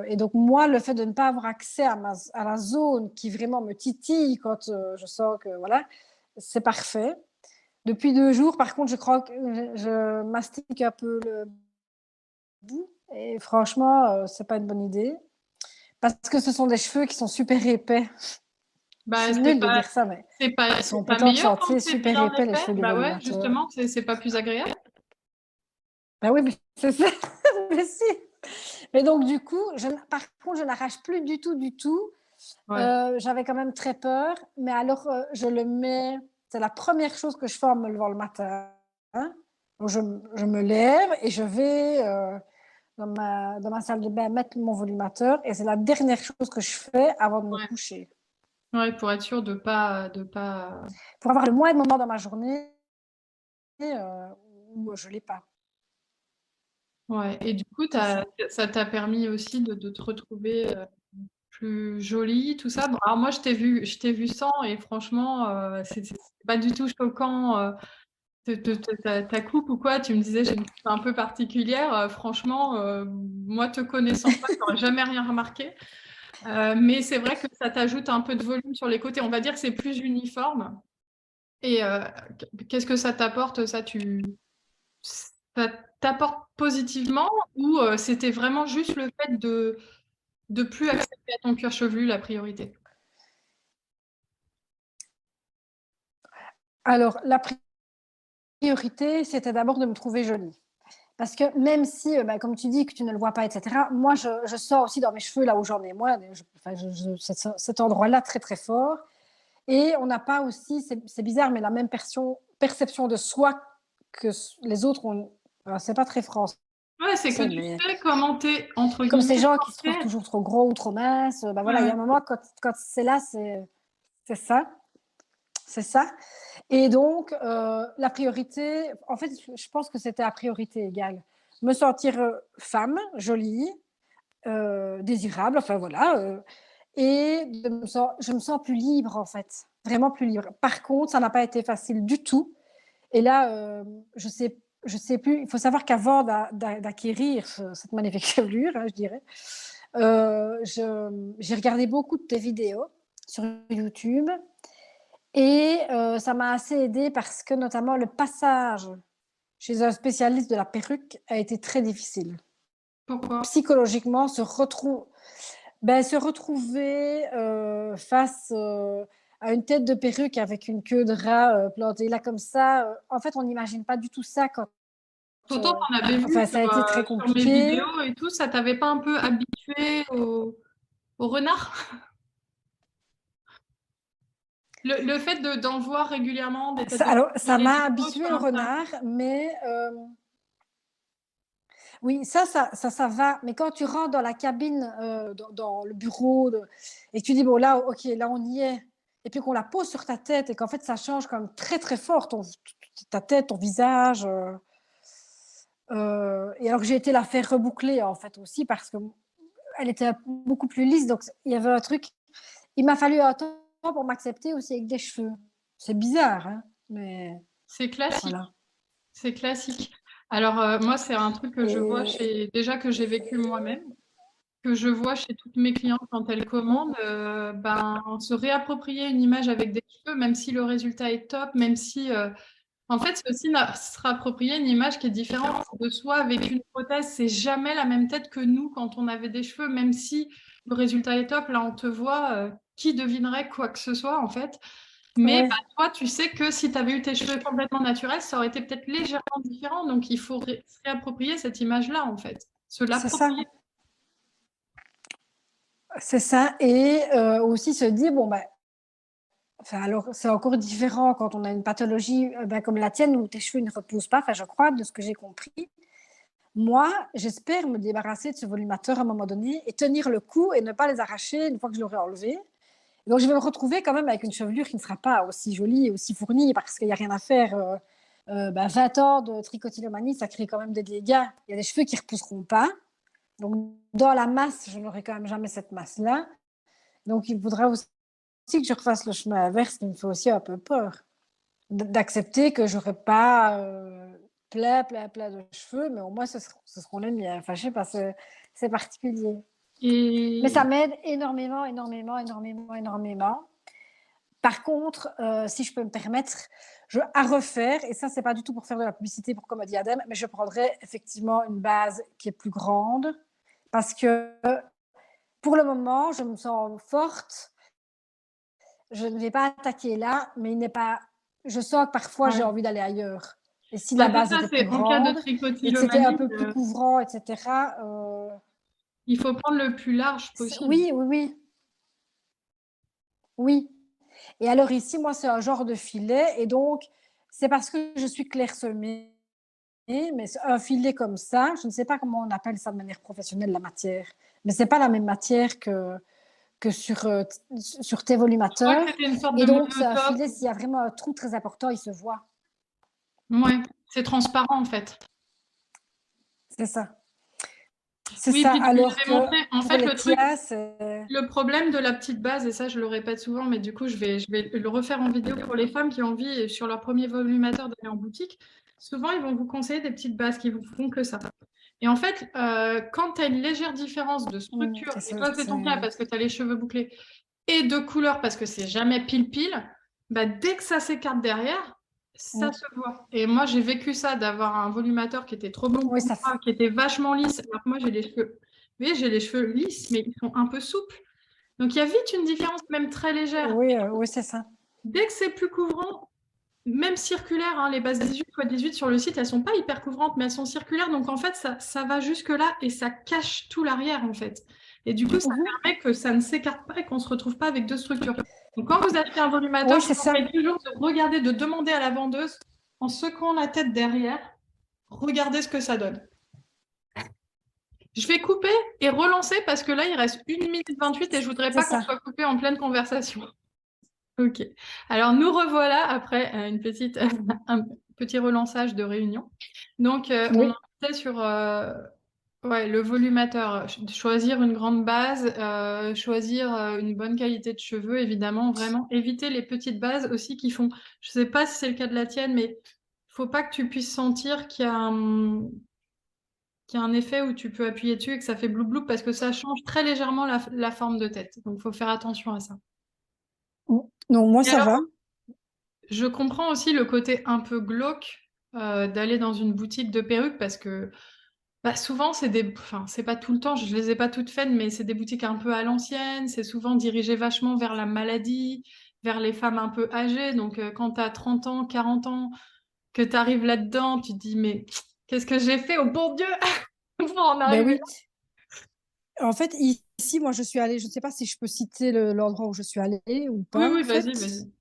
Et donc, moi, le fait de ne pas avoir accès à la zone qui vraiment me titille quand je sens que, voilà, c'est parfait. Depuis 2 jours, par contre, je crois que je mastique un peu le bout. Et franchement, c'est pas une bonne idée. Parce que ce sont des cheveux qui sont super épais. Je Bah suis nulle de dire ça, mais ils c'est sont pas pétants de meilleur quand chantier, c'est super bien épais, les épais. cheveux du Bah ouais, volumateur. justement, c'est pas plus agréable. Ben oui, mais c'est ça. Mais si. Mais donc, du coup, par contre, je n'arrache plus du tout, du tout. Ouais. J'avais quand même très peur. Mais alors, je le mets. C'est la première chose que je fais en me levant le matin. Hein. Donc, je me lève et je vais dans ma salle de bain mettre mon volumateur. Et c'est la dernière chose que je fais avant de me Ouais. coucher. Ouais, pour être sûr de pas. Pour avoir le moins de moments dans ma journée où je ne l'ai pas. Ouais. Et du coup, C'est ça. ça t'a permis aussi de te retrouver plus jolie, tout ça. Bon, alors moi, je t'ai vu sans et franchement, c'est pas du tout choquant. Ta coupe ou quoi, tu me disais j'ai une coupe un peu particulière. Franchement, moi te connaissant pas, j'aurais jamais rien remarqué. Mais c'est vrai que ça t'ajoute un peu de volume sur les côtés. On va dire que c'est plus uniforme. Et qu'est-ce que ça t'apporte, ça t'apporte positivement ou c'était vraiment juste le fait de plus accepter à ton cuir chevelu la priorité? Alors, la priorité, c'était d'abord de me trouver jolie. Parce que même si, bah, comme tu dis, que tu ne le vois pas, etc., moi, je sens aussi dans mes cheveux, là où j'en ai moins, cet endroit-là très, très fort. Et on n'a pas aussi, c'est bizarre, mais la même perception de soi que les autres ont. Alors, c'est pas très français, Ouais, c'est que tu mais sais comment t'es, entre comme ces guillemets, gens qui se trouvent censé. toujours trop gros ou trop minces, bah Ouais, voilà, il y a ouais. un moment, quand c'est là, c'est ça. C'est ça. Et donc, la priorité, en fait, je pense que c'était à priorité égale. Me sentir femme, jolie, désirable, enfin voilà. Et je me sens plus libre, en fait. Vraiment plus libre. Par contre, ça n'a pas été facile du tout. Et là, je sais plus. Il faut savoir qu'avant d'acquérir cette magnifique chevelure, hein, je dirais, j'ai regardé beaucoup de tes vidéos sur YouTube et ça m'a assez aidée parce que notamment le passage chez un spécialiste de la perruque a été très difficile. Pourquoi? Psychologiquement, se retrouver face à une tête de perruque avec une queue de rat plantée là comme ça, en fait, on n'imagine pas du tout ça quand. Pourtant, t'en avais vu Enfin, ça a été très sur mes compliqué. vidéos et tout, ça t'avait pas un peu habitué au renard? Le fait d'en voir régulièrement des têtes de Alors, dans ça les m'a vidéos sur habituée au Insta. renard, mais oui, ça va. Mais quand tu rentres dans la cabine, dans le bureau, et que tu dis, bon, là, ok, là, on y est, et puis qu'on la pose sur ta tête, et qu'en fait, ça change quand même très, très fort ta tête, ton visage. Et alors que j'ai été la faire reboucler, en fait, aussi, parce qu'elle était beaucoup plus lisse. Donc, il y avait un truc. Il m'a fallu un temps pour m'accepter aussi avec des cheveux. C'est bizarre, hein, mais C'est classique. voilà. C'est classique. Alors, moi, c'est un truc que je vois Et déjà que j'ai vécu moi-même, que je vois chez toutes mes clientes quand elles commandent, ben, se réapproprier une image avec des cheveux, même si le résultat est top, même si En fait, c'est aussi se réapproprier une image qui est différente de soi avec une prothèse. C'est jamais la même tête que nous quand on avait des cheveux, même si le résultat est top. Là, on te voit, qui devinerait quoi que ce soit, en fait. Mais bah, Ouais, toi, tu sais que si tu avais eu tes cheveux complètement naturels, ça aurait été peut-être légèrement différent. Donc, il faut se réapproprier cette image-là, en fait. Se c'est ça. l'approprier. C'est ça. Et aussi se dire, bon, ben, enfin, alors, c'est encore différent quand on a une pathologie ben, comme la tienne où tes cheveux ne repoussent pas, enfin, je crois, de ce que j'ai compris. Moi, j'espère me débarrasser de ce volumateur à un moment donné et tenir le coup et ne pas les arracher une fois que je l'aurai enlevé. Donc, je vais me retrouver quand même avec une chevelure qui ne sera pas aussi jolie et aussi fournie parce qu'il n'y a rien à faire. 20 ans de trichotillomanie, ça crée quand même des dégâts. Il y a des cheveux qui ne repousseront pas. Donc, dans la masse, je n'aurai quand même jamais cette masse-là. Donc, il faudra aussi que je refasse le chemin inverse, qui me fait aussi un peu peur. D'accepter que je n'aurai pas plein de cheveux, mais au moins, ce seront les miens. Enfin, je sais pas, c'est particulier. Mais Et ça m'aide énormément, énormément, énormément, énormément. Par contre, si je peux me permettre, à refaire, et ça, c'est pas du tout pour faire de la publicité pour Comedy Adem, mais je prendrais effectivement une base qui est plus grande parce que pour le moment, je me sens forte. Je ne vais pas attaquer là, mais il n'est pas. Je sens que parfois j'ai ouais. envie d'aller ailleurs. Et si Bah, la c'est base ça, était plus c'est en cas de grande et que c'était un trichotillomanie, peu plus couvrant, etc. il faut prendre le plus large possible. Oui, oui, oui, oui. Et alors ici, moi, c'est un genre de filet, et donc c'est parce que je suis clairsemée, mais un filet comme ça, je ne sais pas comment on appelle ça de manière professionnelle la matière, mais c'est pas la même matière que sur tes Je crois que volumateurs. c'était une sorte Et de donc, c'est un monotop. filet, s'il y a vraiment un trou très important, il se voit. Ouais, c'est transparent en fait. C'est ça. C'est Oui, ça. puis tu lui Alors avais que montré. En pour fait, les le truc, tias, c'est. le problème de la petite base, et ça je le répète souvent, mais du coup je vais le refaire en vidéo pour les femmes qui ont envie sur leur premier volumateur d'aller en boutique. Souvent, ils vont vous conseiller des petites bases qui vous font que ça. Et en fait, quand tu as une légère différence de structure, et toi c'est ton cas parce que tu as les cheveux bouclés, et de couleur parce que c'est jamais pile-pile, bah, dès que ça s'écarte derrière, ça se voit. Et moi, j'ai vécu ça d'avoir un volumateur qui était trop bon Oui, pour ça. moi, qui était vachement lisse. Alors que moi, j'ai les cheveux, vous voyez, j'ai les cheveux lisses, mais ils sont un peu souples. Donc, il y a vite une différence, même très légère. Oui, oui, c'est ça. Dès que c'est plus couvrant, même circulaire, hein, les bases 18x18 sur le site, elles sont pas hyper couvrantes, mais elles sont circulaires. Donc, en fait, ça va jusque-là et ça cache tout l'arrière, en fait. Et du coup, ça permet que ça ne s'écarte pas et qu'on ne se retrouve pas avec deux structures. Donc, quand vous achetez un volumateur, Oui, je vous c'est ça. conseille toujours de regarder, de demander à la vendeuse, en secouant la tête derrière, regardez ce que ça donne. Je vais couper et relancer parce que là, il reste 1 minute 28 et je voudrais C'est pas qu'on ça. soit coupé en pleine conversation. Ok. Alors, nous revoilà après un petit relançage de réunion. Donc, on en Oui. était sur ouais, le volumateur. Choisir une grande base, choisir une bonne qualité de cheveux, évidemment. Vraiment, éviter les petites bases aussi qui font. Je sais pas si c'est le cas de la tienne, mais faut pas que tu puisses sentir qu'il y a un effet où tu peux appuyer dessus et que ça fait blou blou parce que ça change très légèrement la forme de tête. Donc, il faut faire attention à ça. Non, moi, Et ça va. alors, je comprends aussi le côté un peu glauque d'aller dans une boutique de perruques parce que bah, souvent enfin c'est pas tout le temps, je les ai pas toutes faites, mais c'est des boutiques un peu à l'ancienne, c'est souvent dirigé vachement vers la maladie, vers les femmes un peu âgées. Donc quand tu as 30 ans, 40 ans, que tu arrives là-dedans, tu te dis mais qu'est-ce que j'ai fait au bon Dieu pour en Ben arriver oui. là? En fait, ici, moi, je suis allée, je ne sais pas si je peux citer l'endroit où je suis allée ou Oui, pas, oui, en vas-y, fait. vas-y.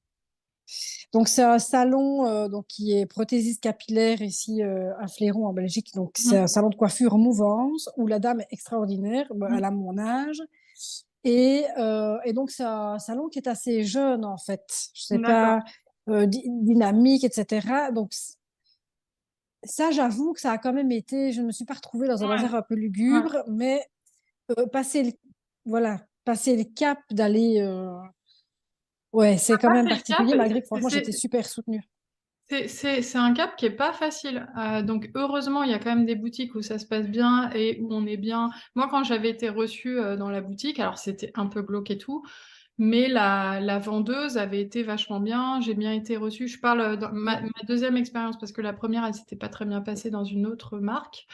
Donc, c'est un salon donc, qui est prothésiste capillaire ici à Fléron, en Belgique. Donc, c'est un Mhm. salon de coiffure mouvance où la dame est extraordinaire. Bon, Mhm. elle a mon âge. Et donc, c'est un salon qui est assez jeune, en fait. Je sais D'accord. pas, dynamique, etc. Donc, ça, j'avoue que ça a quand même été. Je ne me suis pas retrouvée dans un Ouais, bazar un peu ouais. lugubre, mais passer voilà, passer le cap d'aller. Ouais, c'est Ça quand même c'est le cap. particulier, malgré que C'est franchement, j'étais c'est- super soutenue. C'est un cap qui est pas facile. Donc heureusement, il y a quand même des boutiques où ça se passe bien et où on est bien. Moi, quand j'avais été reçue dans la boutique, alors c'était un peu glauque et tout, mais la vendeuse avait été vachement bien. J'ai bien été reçue. Je parle dans ma deuxième expérience parce que la première, elle s'était pas très bien passée dans une autre marque.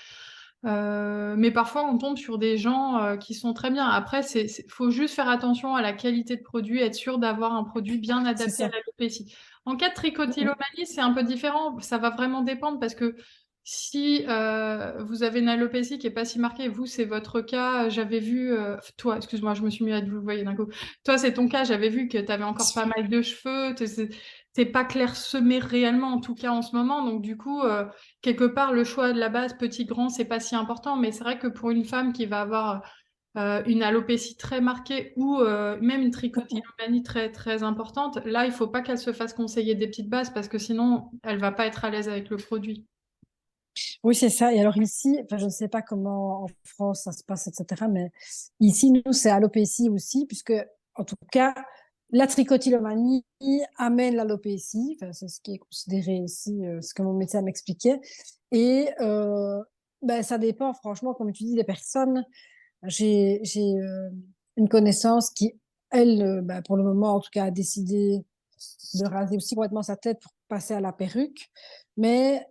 Mais parfois, on tombe sur des gens qui sont très bien. Après, faut juste faire attention à la qualité de produit, être sûr d'avoir un produit bien C'est adapté à ça. l'alopécie. En cas de Mm, mm. trichotillomanie, c'est un peu différent. Ça va vraiment dépendre parce que si vous avez une alopécie qui est pas si marquée, vous, c'est votre cas. J'avais vu, toi, excuse-moi, je me suis mis à vous voyez d'un coup. Toi, c'est ton cas. J'avais vu que tu avais encore pas mal de cheveux. T'es pas clairsemé réellement, en tout cas en ce moment. Donc, du coup, quelque part, le choix de la base, petit, grand, c'est pas si important. Mais c'est vrai que pour une femme qui va avoir une alopécie très marquée ou même une trichotillomanie très très importante, là, il faut pas qu'elle se fasse conseiller des petites bases parce que sinon, elle va pas être à l'aise avec le produit. Oui, c'est ça. Et alors ici, enfin, je ne sais pas comment en France ça se passe, etc. Mais ici, nous, c'est alopécie aussi, puisque, en tout cas, la trichotillomanie amène l'alopécie. Enfin, c'est ce qui est considéré ici, ce que mon médecin m'expliquait. Et ben, ça dépend, franchement, comme tu dis, des personnes. J'ai une connaissance qui, elle, ben, pour le moment, en tout cas, a décidé de raser aussi complètement sa tête pour passer à la perruque. Mais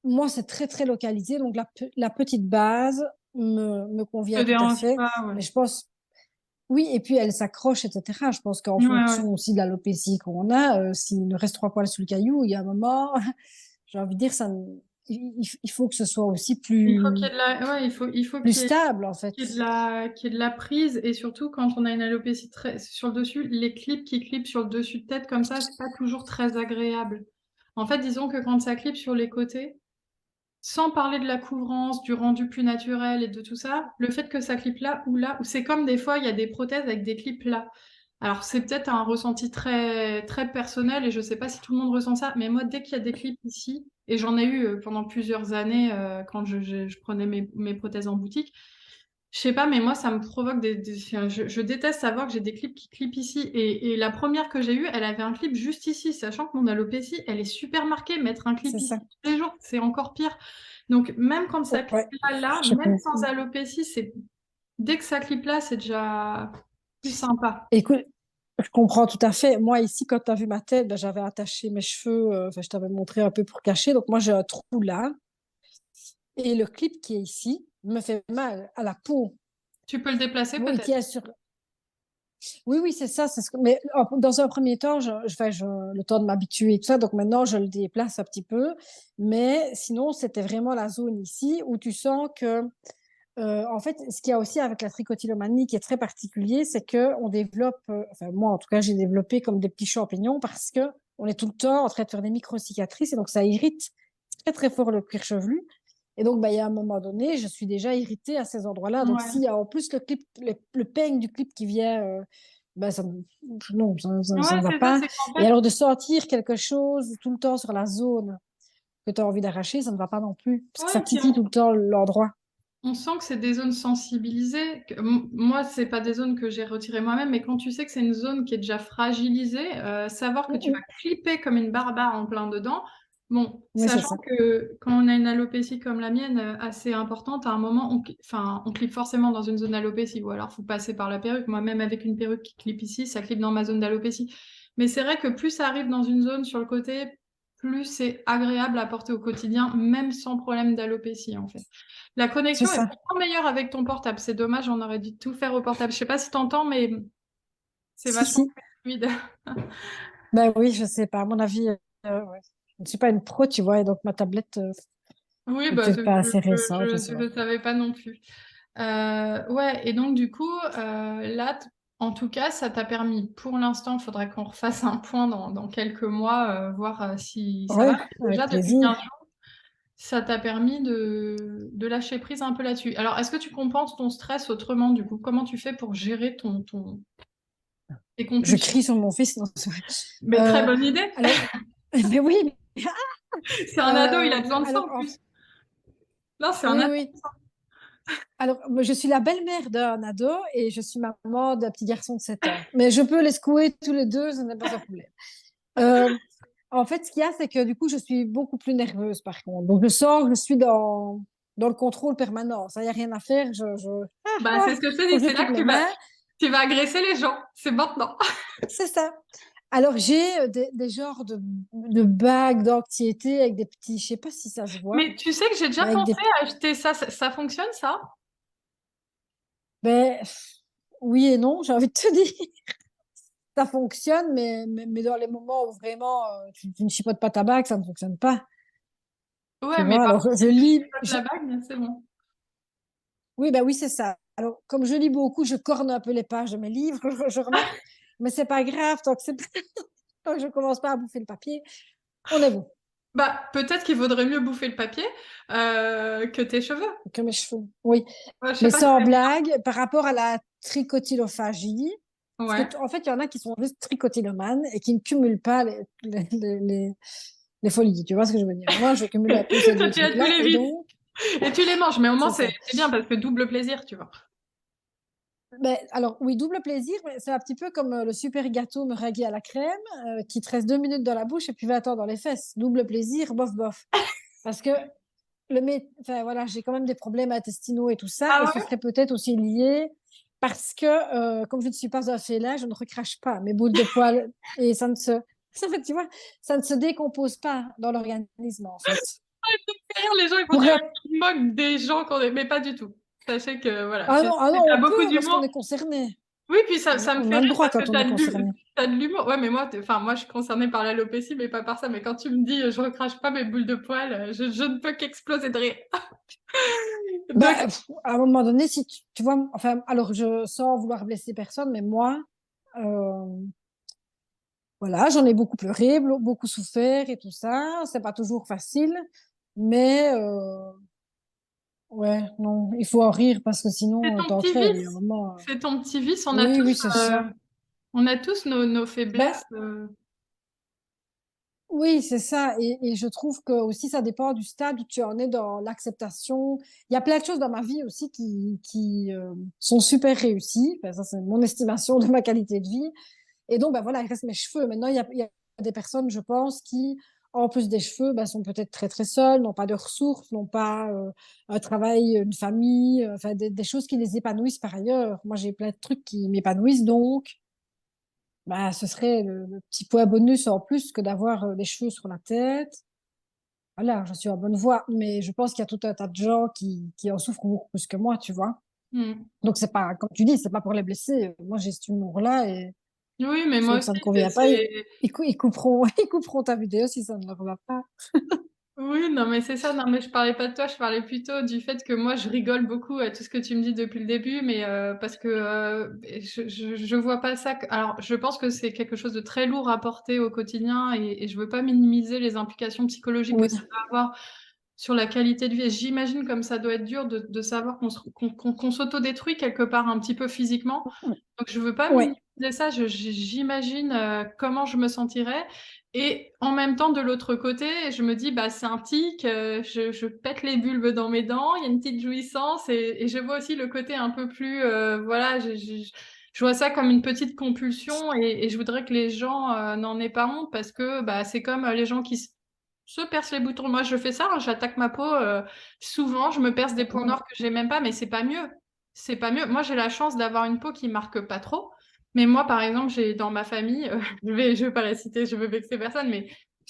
moi, c'est très, très localisé. Donc, la petite base me Ça convient te tout à dérange fait. pas, ouais. Mais je pense, oui, et puis elle s'accroche, etc. Je pense qu'en Ouais, ouais. fonction aussi de l'alopécie qu'on a, s'il nous reste trois poils sous le caillou, il y a un moment, j'ai envie de dire, il faut que ce soit aussi Il faut qu'il y ait de la, ouais, il faut plus stable, en fait. qu'il y ait de la prise et surtout quand on a une alopécie très, sur le dessus, les clips qui clipent sur le dessus de tête comme ça, c'est pas toujours très agréable. En fait, disons que quand ça clip sur les côtés, sans parler de la couvrance, du rendu plus naturel et de tout ça, le fait que ça clipe là ou là, ou c'est comme des fois, il y a des prothèses avec des clips là. Alors, c'est peut-être un ressenti très, très personnel et je sais pas si tout le monde ressent ça, mais moi, dès qu'il y a des clips ici, et j'en ai eu pendant plusieurs années quand je prenais mes prothèses en boutique, je sais pas, mais moi, ça me provoque enfin, je déteste savoir que j'ai des clips qui clipent ici. Et la première que j'ai eue, elle avait un clip juste ici, sachant que mon alopécie, elle est super marquée. Mettre un clip C'est ici ça. tous les jours, c'est encore pire. Donc, même quand ça clip Ouais, là, je même comprends. sans alopécie, dès que ça clip là, c'est déjà plus sympa. Écoute, je comprends tout à fait. Moi, ici, quand tu as vu ma tête, ben, j'avais attaché mes cheveux, enfin, je t'avais montré un peu pour cacher. Donc, moi, j'ai un trou là. Et le clip qui est ici me fait mal à la peau. Tu peux le déplacer Bon, il peut-être. tient sur. Oui, oui, c'est ça. Mais dans un premier temps, le temps de m'habituer et tout ça. Donc maintenant, je le déplace un petit peu. Mais sinon, c'était vraiment la zone ici où tu sens que, en fait, ce qu'il y a aussi avec la trichotillomanie qui est très particulier, c'est que on développe, enfin moi en tout cas, j'ai développé comme des petits champignons parce que on est tout le temps en train de faire des micro-cicatrices et donc ça irrite très très fort le cuir chevelu. Et donc, bah, il y a un moment donné, je suis déjà irritée à ces endroits-là. Donc, s'il Ouais. y a en plus le peigne du clip qui vient, bah, non, ça Ouais, ne va c'est ça, pas. c'est qu'en Et fait, alors, de sentir quelque chose tout le temps sur la zone que tu as envie d'arracher, ça ne va pas non plus. Parce que ça ouais, puis titille tout le temps l'endroit. on sent que c'est des zones sensibilisées. Moi, c'est pas des zones que j'ai retirées moi-même, mais quand tu sais que c'est une zone qui est déjà fragilisée, savoir que tu vas Mm, clipper comme une barbare en plein dedans. Bon, oui, c'est sachant ça. que quand on a une alopécie comme la mienne, assez importante, à un moment, enfin, on clipe forcément dans une zone d'alopécie, ou alors faut passer par la perruque. Moi-même, avec une perruque qui clip ici, ça clip dans ma zone d'alopécie. Mais c'est vrai que plus ça arrive dans une zone sur le côté, plus c'est agréable à porter au quotidien, même sans problème d'alopécie, en fait. La C'est connexion est ça. vraiment meilleure avec ton portable. C'est dommage, on aurait dû tout faire au portable. Je sais pas si t'entends, mais c'est Si, vachement si. plus fluide. Ben oui, je sais pas. À mon avis, ouais. Je ne suis pas une pro, tu vois, et donc ma tablette Oui, n'est bah, peut-être pas assez récente, je sais pas. je savais pas non plus. Ouais, et donc du coup, là, en tout cas, ça t'a permis, pour l'instant, il faudrait qu'on refasse un point dans quelques mois, voir si ça va. Ouais, Mais avec déjà, depuis plaisir. 15 jours, ça t'a permis de lâcher prise un peu là-dessus. Alors, est-ce que tu compenses ton stress autrement, du coup? Comment tu fais pour gérer tes Je compulsions? crie sur mon fils. Non, c'est vrai. Mais très bonne idée. Alors, mais oui, C'est un ado, il a besoin de ça alors, en plus. Non, c'est un oui, ado. oui. Alors, moi, je suis la belle-mère d'un ado et je suis maman d'un petit garçon de 7 ans. Mais je peux les secouer tous les deux, ce n'est pas un problème. Euh, En fait, ce qu'il y a, c'est que du coup, je suis beaucoup plus nerveuse par contre. Donc, je sens que je suis dans le contrôle permanent. Ça, il n'y a rien à faire. Bah, c'est ce que je te Faut dis, c'est juste là mettre que mes mains. tu vas agresser les gens. C'est maintenant. C'est ça. Alors, j'ai des genres de bagues d'anxiété avec des petits, je sais pas si ça se voit, Mais tu sais que j'ai déjà mais avec pensé des, à acheter ça. Ça fonctionne, ça? ben, oui et non, j'ai envie de te dire. Ça fonctionne, mais dans les moments où vraiment tu ne chipotes pas ta bague, ça ne fonctionne pas. Ouais, Tu mais vois, par alors contre, je si tu lis, chipotes la bague, c'est bon. oui, ben oui, c'est ça. Alors, comme je lis beaucoup, je corne un peu les pages de mes livres, je remarque, mais c'est pas grave, tant que je commence pas à bouffer le papier, on est bon. Bah, peut-être qu'il vaudrait mieux bouffer le papier que tes cheveux. Que mes cheveux. Oui. Ouais, je sais Mais pas si sans t'aimes blague, par rapport à la trichotillophagie, bien. parce que Ouais. en fait, il y en a qui sont juste trichotylomanes et qui ne cumulent pas les folies. Tu vois ce que je veux dire? Moi, je cumule un peu ces Toi, deux tu as tous trucs-là les et vices. donc, Et tu les manges, mais au moins, c'est c'est ça. c'est bien parce que double plaisir, tu vois. Mais, alors, oui, double plaisir, mais c'est un petit peu comme le super gâteau meringué à la crème qui te reste 2 minutes dans la bouche et puis 20 ans dans les fesses. Double plaisir, bof, bof. Parce que enfin, voilà, j'ai quand même des problèmes intestinaux et tout ça, et Ah ce ouais? serait peut-être aussi lié parce que, comme je ne suis pas un félin, je ne recrache pas mes boules de poils et ça ne se, tu vois, ça ne se décompose pas dans l'organisme, en fait. Derrière, les gens, ils vont Pour dire la- qu'ils se moquent des gens qu'on est... Mais pas du tout. Sachez que, voilà, ah non, t'as on beaucoup peut parce qu'on d'humour. est concerné. Oui, puis ça me On fait a le rire droit parce que quand on est concerné. t'as de l'humour. Ouais, mais moi, enfin, moi, je suis concernée par l'alopécie, mais pas par ça. Mais quand tu me dis, je recrache pas mes boules de poils, je ne peux qu'exploser de rire. Bah, Donc, à un moment donné, si tu vois, enfin, alors je, sans vouloir blesser personne, mais moi, euh, voilà, j'en ai beaucoup pleuré, beaucoup souffert et tout ça. C'est pas toujours facile, mais ouais, non, il faut en rire parce que c'est sinon, ton petit t'entraînes. Il y a un vice. moment, C'est ton petit vice. oui, oui, c'est ça. On a tous nos Bah, faiblesses. oui, c'est ça. Et je trouve que aussi, ça dépend du stade où tu en es dans l'acceptation. Il y a plein de choses dans ma vie aussi qui sont super réussies. Enfin, ça, c'est mon estimation de ma qualité de vie. Et donc, ben voilà, il reste mes cheveux. Maintenant, il y a des personnes, je pense, qui, en plus des cheveux, ben, sont peut-être très, très seules, n'ont pas de ressources, n'ont pas un travail, une famille, enfin, des choses qui les épanouissent par ailleurs. Moi, j'ai plein de trucs qui m'épanouissent, donc, ben, ce serait le petit point bonus en plus que d'avoir des cheveux sur la tête. Voilà, je suis en bonne voie, mais je pense qu'il y a tout un tas de gens qui en souffrent beaucoup plus que moi, tu vois. Hmm. Donc, c'est pas, comme tu dis, c'est pas pour les blesser. Moi, j'ai cet humour-là et Oui, mais ceux moi que aussi, ça ne convient pas, ils couperont, ils couperont ta vidéo si ça ne leur va pas. Oui, non, mais c'est ça. Non, mais je parlais pas de toi, je parlais plutôt du fait que moi, je rigole beaucoup à tout ce que tu me dis depuis le début, mais parce que je vois pas ça. Alors, je pense que c'est quelque chose de très lourd à porter au quotidien et je veux pas minimiser les implications psychologiques que Oui, ça peut avoir sur la qualité de vie. Et j'imagine comme ça doit être dur de savoir qu'on s'autodétruit quelque part un petit peu physiquement. Donc, je veux pas ouais, minimiser ça. J'imagine comment je me sentirais. Et en même temps, de l'autre côté, je me dis, bah, c'est un tic, je pète les bulbes dans mes dents, il y a une petite jouissance. Et je vois aussi le côté un peu plus, voilà, je vois ça comme une petite compulsion et je voudrais que les gens n'en aient pas honte parce que bah, c'est comme les gens qui se percent les boutons. Moi, je fais ça, hein, j'attaque ma peau souvent, je me perce des points noirs que j'ai même pas, mais c'est pas mieux. C'est pas mieux. Moi, j'ai la chance d'avoir une peau qui marque pas trop. Mais moi, par exemple, j'ai dans ma famille, je vais pas la citer, je veux vexer personne, mais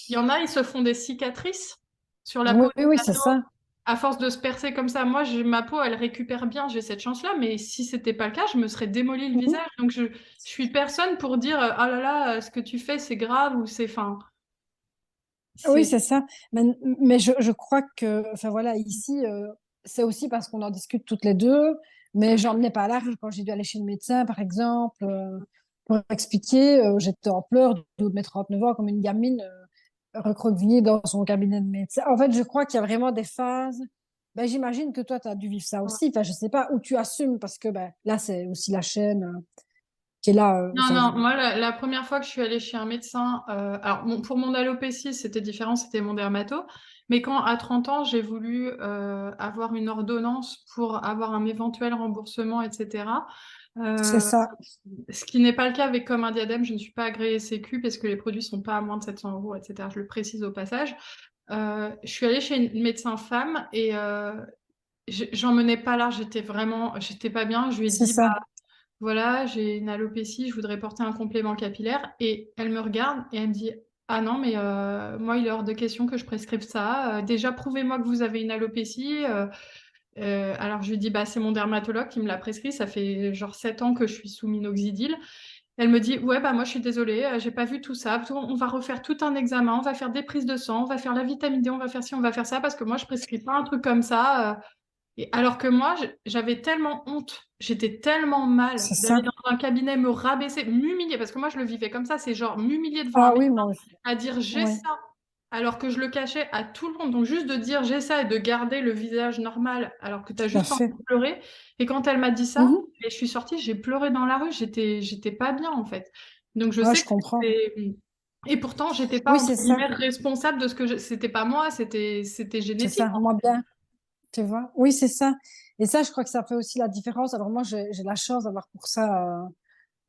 il y en a, ils se font des cicatrices sur la peau oui, des oui, c'est ados ça. à force de se percer comme ça. Moi, ma peau, elle récupère bien, j'ai cette chance-là, mais si c'était pas le cas, je me serais démoli le Mhm. visage. Donc, je suis personne pour dire, ah là là, ce que tu fais, c'est grave ou c'est, enfin, Oui, c'est, c'est ça. Mais je crois que, enfin voilà, ici, c'est aussi parce qu'on en discute toutes les deux, mais j'en menais pas large quand j'ai dû aller chez le médecin, par exemple, pour expliquer, j'étais en pleurs de mes 39 ans comme une gamine recroquevillée dans son cabinet de médecin. En fait, je crois qu'il y a vraiment des phases. Ben, j'imagine que toi, tu as dû vivre ça aussi. Enfin, je sais pas où tu assumes parce que ben, là, c'est aussi la chaîne qui est là. Non, non, moi, la première fois que je suis allée chez un médecin, alors pour mon alopécie, c'était différent, c'était mon dermato. Mais quand, à 30 ans, j'ai voulu avoir une ordonnance pour avoir un éventuel remboursement, etc., C'est euh, ça. ce qui n'est pas le cas avec Comme un diadème, je ne suis pas agréée Sécu parce que les produits sont pas à moins de 700 euros, etc. Je le précise au passage. Je suis allée chez une médecin femme et j'en menais pas là, j'étais pas bien. Je lui ai C'est dit, ça. voilà, j'ai une alopécie, je voudrais porter un complément capillaire. Et elle me regarde et elle me dit, ah non, mais moi, il est hors de question que je prescrive ça. Déjà, prouvez-moi que vous avez une alopécie. Alors, je lui dis, bah, c'est mon dermatologue qui me l'a prescrit. Ça fait genre 7 ans que je suis sous minoxidil. Elle me dit, ouais, bah, moi, je suis désolée, j'ai pas vu tout ça. On va refaire tout un examen, on va faire des prises de sang, on va faire la vitamine D, on va faire ci, on va faire ça, parce que moi, je prescris pas un truc comme ça. Et alors que moi, j'avais tellement honte, j'étais tellement mal C'est d'aller ça. dans un cabinet me rabaisser, m'humilier, parce que moi je le vivais comme ça, c'est genre m'humilier devant un Ah médecin, oui, moi aussi. à dire j'ai Oui, ça, alors que je le cachais à tout le monde. Donc juste de dire j'ai ça et de garder le visage normal, alors que tu as tout à juste envie fait. de pleurer. Et quand elle m'a dit ça, Mhm. et je suis sortie, j'ai pleuré dans la rue, j'étais pas bien en fait. Donc je Ouais, sais je que comprends. c'est... Et pourtant, j'étais pas Oui, entre c'est guillemets ça. responsable de ce que c'était pas moi, c'était C'est génétique. ça. Moi bien, tu vois. Oui, c'est ça. Et ça, je crois que ça fait aussi la différence. Alors moi, j'ai la chance d'avoir pour ça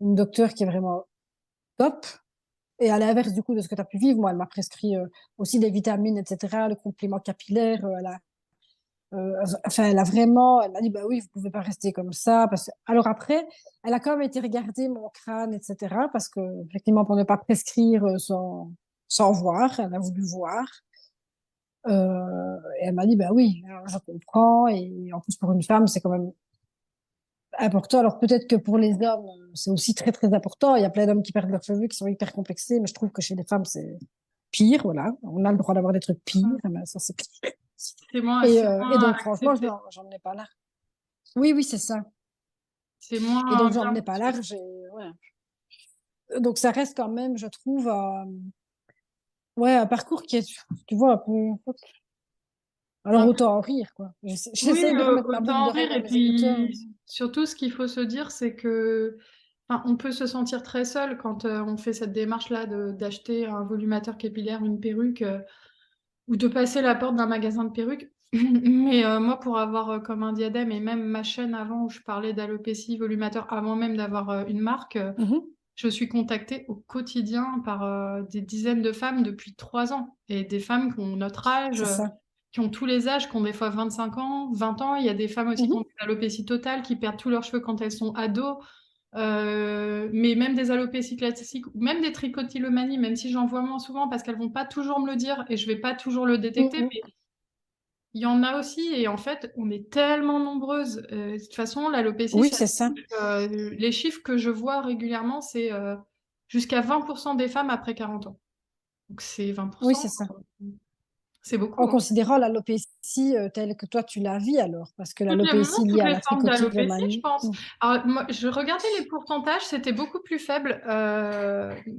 une docteure qui est vraiment top. Et à l'inverse du coup de ce que tu as pu vivre, moi, elle m'a prescrit aussi des vitamines, etc., le complément capillaire. Enfin, elle a vraiment, elle m'a dit, bah oui, vous pouvez pas rester comme ça. Parce que... Alors après, elle a quand même été regarder mon crâne, etc., parce que, effectivement, pour ne pas prescrire sans voir, elle a voulu voir. Et elle m'a dit, bah oui, alors, je comprends. Et en plus, pour une femme, c'est quand même important. Alors peut-être que pour les hommes, c'est aussi très, très important. Il y a plein d'hommes qui perdent leurs cheveux, qui sont hyper complexés, mais je trouve que chez les femmes, c'est pire, voilà. On a le droit d'avoir des trucs pires, mais ça, c'est pire. C'est Et moins donc, franchement, accepté. j'en ai pas là. Oui, oui, c'est ça. C'est Et moins donc, j'en bien ai pas perçu. large. Ouais. Donc, ça reste quand même, je trouve, ouais, un parcours qui est, tu vois, un peu. C'est Alors, un peu- autant en rire, quoi. Oui, J'essaie de remettre ma boucle autant en d'oreille rire. dans Et mes écouteurs. puis, surtout, ce qu'il faut se dire, c'est que enfin, on peut se sentir très seul quand on fait cette démarche-là d'acheter un volumateur capillaire, une perruque, ou de passer la porte d'un magasin de perruques. Mais moi, pour avoir comme un diadème et même ma chaîne avant où je parlais d'alopécie volumateur, avant même d'avoir une marque, Mhm. je suis contactée au quotidien par des dizaines de femmes depuis 3 ans. Et des femmes qui ont notre âge, C'est ça. qui ont tous les âges, qui ont des fois 25 ans, 20 ans. Il y a des femmes aussi qui ont Mhm. une alopécie totale, qui perdent tous leurs cheveux quand elles sont ados. Mais même des alopécies classiques, ou même des trichotillomanies, même si j'en vois moins souvent parce qu'elles vont pas toujours me le dire et je vais pas toujours le détecter, Mhm. mais il y en a aussi, et en fait, on est tellement nombreuses. De toute façon, l'alopécie, Oui, c'est ça. les chiffres que je vois régulièrement, c'est jusqu'à 20% des femmes après 40 ans. Donc c'est Oui, 20%, c'est ça. c'est beaucoup, En hein. considérant l'alopécie telle que toi, tu la vis, alors. Parce que Vraiment l'alopécie liée toutes à les la formes d'alopécie, je trichotillomanie. pense. Alors, moi, je regardais les pourcentages, c'était beaucoup plus faible.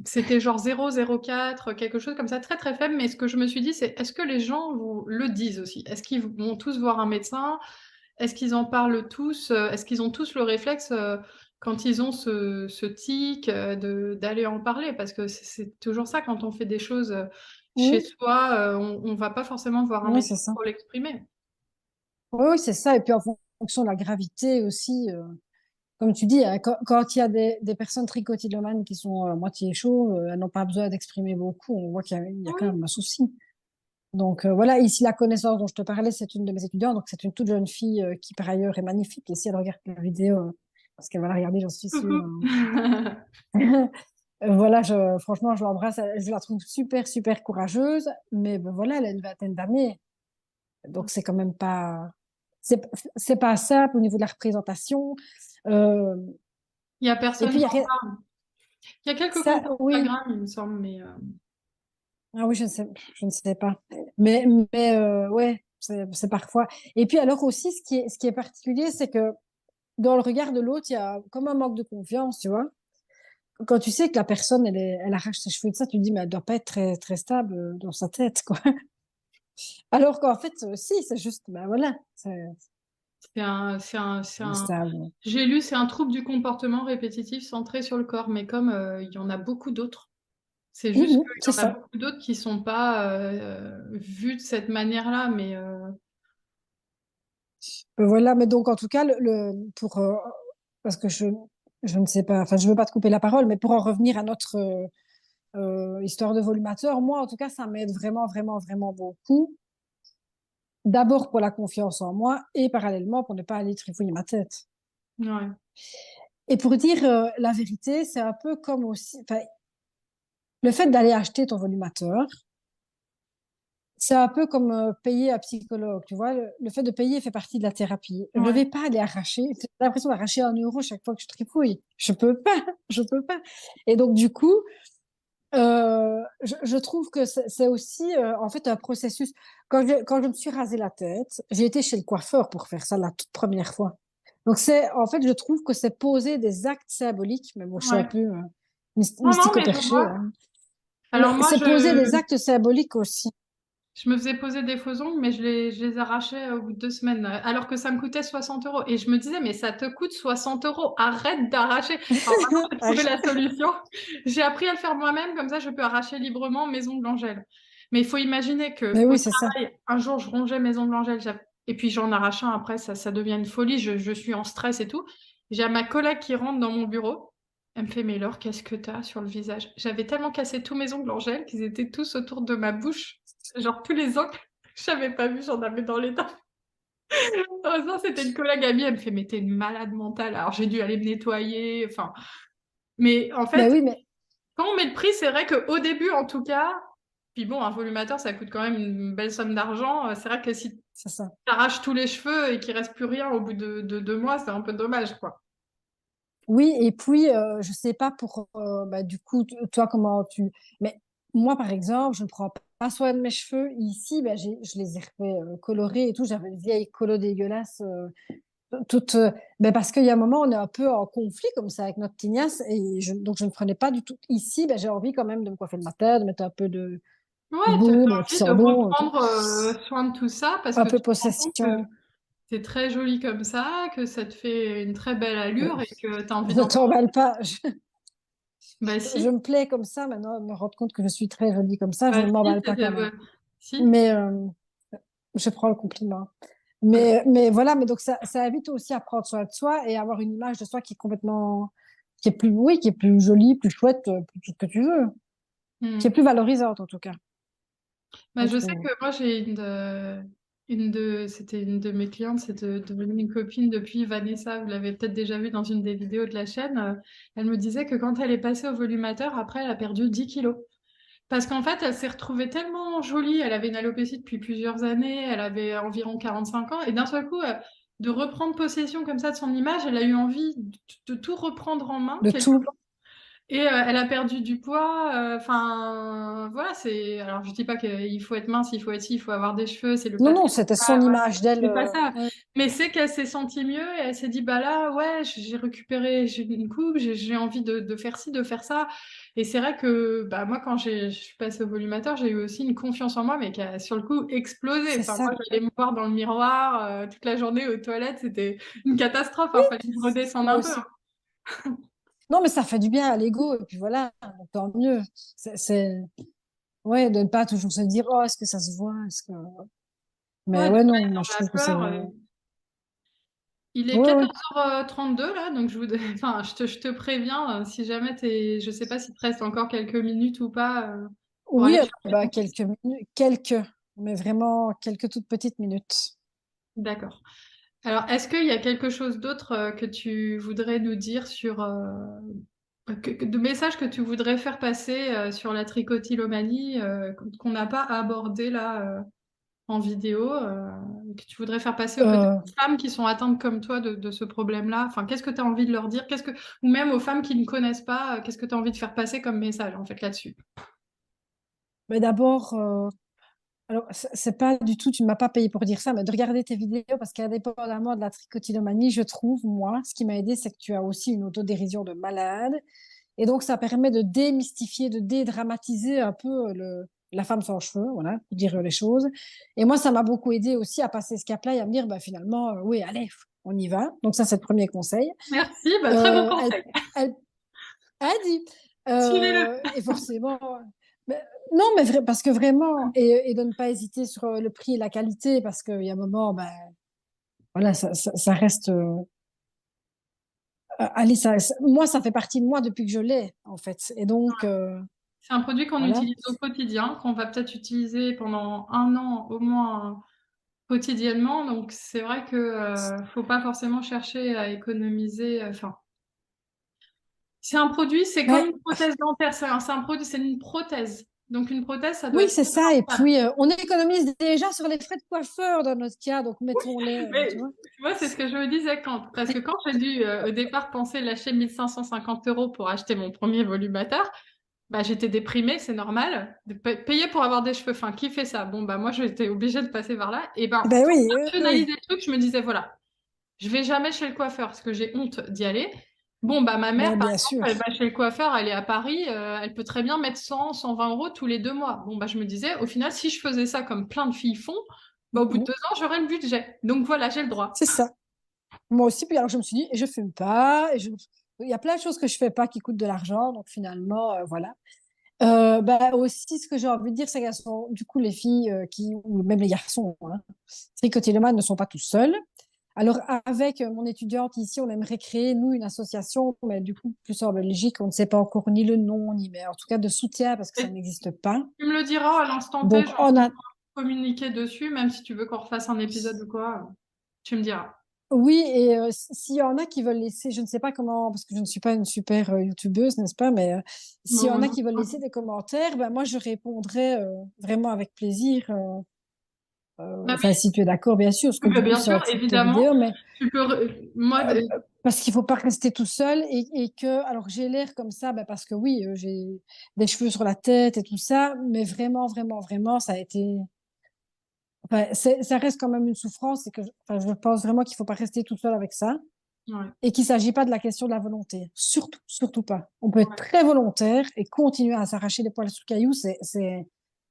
C'était genre 0,04, quelque chose comme ça, très très faible. Mais ce que je me suis dit, c'est est-ce que les gens le disent aussi? Est-ce qu'ils vont tous voir un médecin? Est-ce qu'ils en parlent tous? Est-ce qu'ils ont tous le réflexe quand ils ont ce tic d'aller en parler? Parce que c'est toujours ça quand on fait des choses chez Oui, soi, on va pas forcément voir un oui, médecin c'est ça. pour l'exprimer. Oui, oui, c'est ça. Et puis en fonction de la gravité aussi, comme tu dis, hein, quand il y a des personnes trichotillomane qui sont moitié chaudes, elles n'ont pas besoin d'exprimer beaucoup. On voit qu'il y a quand Oui. même un souci. Donc voilà, ici la connaissance dont je te parlais, c'est une de mes étudiantes. Donc c'est une toute jeune fille qui par ailleurs est magnifique. Et si elle regarde la vidéo, parce qu'elle va la regarder, j'en suis sûre. Coucou. Voilà, franchement, je l'embrasse. Je la trouve super, super courageuse. Mais ben, voilà, elle a une vingtaine d'années. Donc c'est quand même pas, c'est c'est pas simple au niveau de la représentation. Euh, Il y a et personne puis il y a qui en parle. Il y a quelques comptes ça, oui. Instagram, il me semble, mais Ah oui, je ne sais pas. Mais ouais, c'est parfois. Et puis alors aussi, ce qui est particulier, c'est que dans le regard de l'autre, il y a comme un manque de confiance, tu vois. Quand tu sais que la personne, elle arrache ses cheveux de ça, tu te dis, mais elle doit pas être très, très stable dans sa tête, quoi. Alors qu'en fait, si, c'est juste, ben voilà, c'est c'est un... stable. J'ai lu, c'est un trouble du comportement répétitif centré sur le corps, mais comme il y en a beaucoup d'autres. C'est juste c'est qu'il y en a ça. beaucoup d'autres qui sont pas vus de cette manière-là, mais Voilà, mais donc en tout cas, parce que je ne sais pas, enfin, je veux pas te couper la parole, mais pour en revenir à notre histoire de volumateur, moi, en tout cas, ça m'aide vraiment, vraiment, vraiment beaucoup. D'abord pour la confiance en moi et parallèlement pour ne pas aller trifouiller ma tête. ouais. Et pour dire la vérité, c'est un peu comme aussi, enfin, le fait d'aller acheter ton volumateur, c'est un peu comme payer un psychologue, tu vois. Le fait de payer fait partie de la thérapie. Je ne Ouais. vais pas aller arracher. J'ai l'impression d'arracher 1 euro chaque fois que je trifouille. Je peux pas, je peux pas. Et donc, du coup, je trouve que c'est aussi, en fait, un processus. Quand je me suis rasé la tête, j'ai été chez le coiffeur pour faire ça la toute première fois. Donc, en fait, je trouve que c'est poser des actes symboliques, mais bon, je suis un Ouais. peu Non, non, mais je mystico-perché, vois. hein. Alors Mais moi, c'est poser des actes symboliques aussi. je me faisais poser des faux ongles, mais je les arrachais au bout de 2 semaines, alors que ça me coûtait 60 euros. Et je me disais, mais ça te coûte 60 euros, arrête d'arracher. Alors maintenant, j'ai trouvé la solution. J'ai appris à le faire moi-même, comme ça, je peux arracher librement mes ongles en gel. Mais il faut imaginer que Mais au oui, c'est ça. travail, un jour, je rongeais mes ongles en gel, et puis j'en arrache un après, ça devient une folie, je suis en stress et tout. J'ai ma collègue qui rentre dans mon bureau. Elle me fait, mais Laure, qu'est-ce que t'as sur le visage? J'avais tellement cassé tous mes ongles en gel qu'ils étaient tous autour de ma bouche. Genre tous les ongles, je n'avais pas vu, j'en avais dans les dents. Heureusement, c'était une collègue amie, elle me fait, mais t'es une malade mentale. Alors j'ai dû aller me nettoyer, enfin. Mais en Mais fait, oui, mais quand on met le prix, c'est vrai qu'au début, en tout cas, puis bon, un volumateur, ça coûte quand même une belle somme d'argent. C'est vrai que si tu c'est ça. arraches tous les cheveux et qu'il reste plus rien au bout de 2 mois, c'est un peu dommage, quoi. Oui, et puis, je sais pas pour, bah, du coup, toi, comment tu... Mais moi, par exemple, je ne prends pas soin de mes cheveux. Ici, bah, je les ai refait colorés et tout. J'avais une vieille colo dégueulasse, toute... bah, parce qu'il y a un moment, on est un peu en conflit comme ça avec notre tignasse. Et donc, je ne prenais pas du tout. Ici, bah, j'ai envie quand même de me coiffer le matin, de mettre un peu de Ouais, tu baume as qui envie de sent bon, reprendre soin de tout ça parce un que peu tu te rends compte que possession. c'est très joli comme ça, que ça te fait une très belle allure et que tu as envie Ne d'en prendre. t'emballe pas. Bah Je si, me plais comme ça maintenant, me rendre compte que je suis très jolie comme ça, je bah ne si, m'emballe pas quand même. bah, si. Mais je prends le compliment. Bah, Mais voilà, mais donc ça invite aussi à prendre soin de soi et avoir une image de soi qui est complètement, qui est plus, oui, qui est plus jolie, plus chouette, plus tout ce que tu veux, qui est hmm. plus valorisante en tout cas, Bah, je je sais trouve. que moi j'ai c'était une de mes clientes, c'est devenue une copine depuis Vanessa, vous l'avez peut-être déjà vu dans une des vidéos de la chaîne. Elle me disait que quand elle est passée au volumateur, après elle a perdu 10 kilos. Parce qu'en fait, elle s'est retrouvée tellement jolie. Elle avait une alopécie depuis plusieurs années. Elle avait environ 45 ans. Et d'un seul coup, de reprendre possession comme ça de son image, elle a eu envie de tout reprendre en main. De tout. Et elle a perdu du poids. Enfin, voilà, c'est. Alors, je dis pas qu'il faut être mince, il faut être ci, il faut avoir des cheveux, c'est le Non, non, patriarcat. c'était son image d'elle. C'est pas ça. Ouais. Mais c'est qu'elle s'est sentie mieux et elle s'est dit, bah là, ouais, j'ai récupéré, j'ai une coupe, j'ai envie de faire ci, de faire ça. Et c'est vrai que bah, moi, quand je suis passée au volumateur, j'ai eu aussi une confiance en moi, mais qui a sur le coup explosé. C'est Enfin, ça. moi, j'allais me voir dans le miroir toute la journée aux toilettes, c'était une catastrophe. Il fallait que je redescende Moi un peu, hein. aussi. Non, mais ça fait du bien à l'ego, et puis voilà, tant mieux. Ouais, de ne pas toujours se dire, oh, est-ce que ça se voit? Mais Ouais, de ouais, pas non, être moi je dans la trouve que c'est. peur. Il est Ouais, ouais. 14h32 là, donc enfin, je te préviens, si jamais je sais pas s'il te reste encore quelques minutes ou pas pour Oui, aller chercher bah, ton... quelques minutes, mais vraiment quelques toutes petites minutes. D'accord. Alors, est-ce qu'il y a quelque chose d'autre que tu voudrais nous dire sur de messages que tu voudrais faire passer sur la trichotillomanie qu'on n'a pas abordé là en vidéo, que tu voudrais faire passer aux peut-être Euh, aux femmes qui sont atteintes comme toi de ce problème-là? Enfin, qu'est-ce que tu as envie de leur dire? Ou même aux femmes qui ne connaissent pas, qu'est-ce que tu as envie de faire passer comme message en fait là-dessus? mais d'abord, alors c'est pas du tout, tu ne m'as pas payé pour dire ça, mais de regarder tes vidéos parce qu'indépendamment de la trichotillomanie, je trouve, moi, ce qui m'a aidé, c'est que tu as aussi une autodérision de malade. Et donc, ça permet de démystifier, de dédramatiser un peu la femme sans cheveux, voilà, pour dire les choses. Et moi, ça m'a beaucoup aidé aussi à passer ce cap-là et à me dire, bah, finalement, oui, allez, on y va. Donc, ça, c'est le premier conseil. Merci, bah, très bon Euh, elle, conseil. elle, elle dit. Tirez-le. Et forcément, mais- non, mais parce que vraiment, et de ne pas hésiter sur le prix et la qualité, parce qu'il y a un moment, ben, voilà, ça reste. Allez, moi, ça fait partie de moi depuis que je l'ai, en fait. Et donc, C'est un produit qu'on voilà. utilise au quotidien, qu'on va peut-être utiliser pendant un an au moins quotidiennement. Donc c'est vrai que faut pas forcément chercher à économiser. Enfin, c'est un produit, c'est comme Mais une prothèse dentaire. C'est un produit, c'est une prothèse. Donc une prothèse, ça doit oui, être c'est ça. Et confortable. puis, on économise déjà sur les frais de coiffeur dans notre cas, donc mettons-les, tu Mais vois. tu vois, c'est ce que je me disais parce que quand j'ai dû au départ penser lâcher 1 550 € pour acheter mon premier volumateur, bah, j'étais déprimée, c'est normal. Payer pour avoir des cheveux fins, qui fait ça? Bon, bah, moi, j'étais obligée de passer par là. Et ben, Ben pour oui, rationaliser oui. le truc, je me disais, voilà, je vais jamais chez le coiffeur parce que j'ai honte d'y aller. Bon, bah, ma mère, Ben par bien exemple, sûr. elle va chez le coiffeur, elle est à Paris, elle peut très bien mettre 100, 120 € tous les 2 mois. Bon, bah, je me disais, au final, si je faisais ça comme plein de filles font, bah, au bout de Mhm. 2 ans, j'aurais le budget. Donc voilà, j'ai le droit. C'est ça. Moi aussi, puis alors je me suis dit, je fume pas, il y a plein de choses que je fais pas qui coûtent de l'argent, donc finalement, voilà. Bah, aussi, ce que j'ai envie de dire, c'est qu'elles sont, du coup, les filles ou même les garçons, hein, tricotylomanes ne sont pas tout seuls. Alors, avec mon étudiante ici, on aimerait créer, nous, une association, mais du coup, plus en Belgique, on ne sait pas encore ni le nom, ni, mais en tout cas, de soutien, parce que ça Et n'existe pas. tu me le diras à l'instant T, Donc, genre, on a, communiquer dessus, même si tu veux qu'on refasse un épisode ou quoi, tu me diras. oui, et s'il y en a qui veulent laisser, je ne sais pas comment, parce que je ne suis pas une super youtubeuse, n'est-ce pas, mais s'il y Non, en a non. qui veulent laisser des commentaires, ben moi je répondrai vraiment avec plaisir. Bah Enfin, si tu es d'accord, bien sûr, parce que oui, bah, du coup bien c'est en sûr, dessous de tes évidemment, vidéos, mais tu peux. Moi, parce qu'il faut pas rester tout seul et que, alors j'ai l'air comme ça, ben, parce que oui, j'ai des cheveux sur la tête et tout ça, mais vraiment, vraiment, vraiment, ça a été. Enfin, ça reste quand même une souffrance et que enfin, je pense vraiment qu'il faut pas rester tout seul avec ça. ouais, Et qu'il ne s'agit pas de la question de la volonté. Surtout, surtout pas. On peut être très volontaire et continuer à s'arracher les poils sur le caillou.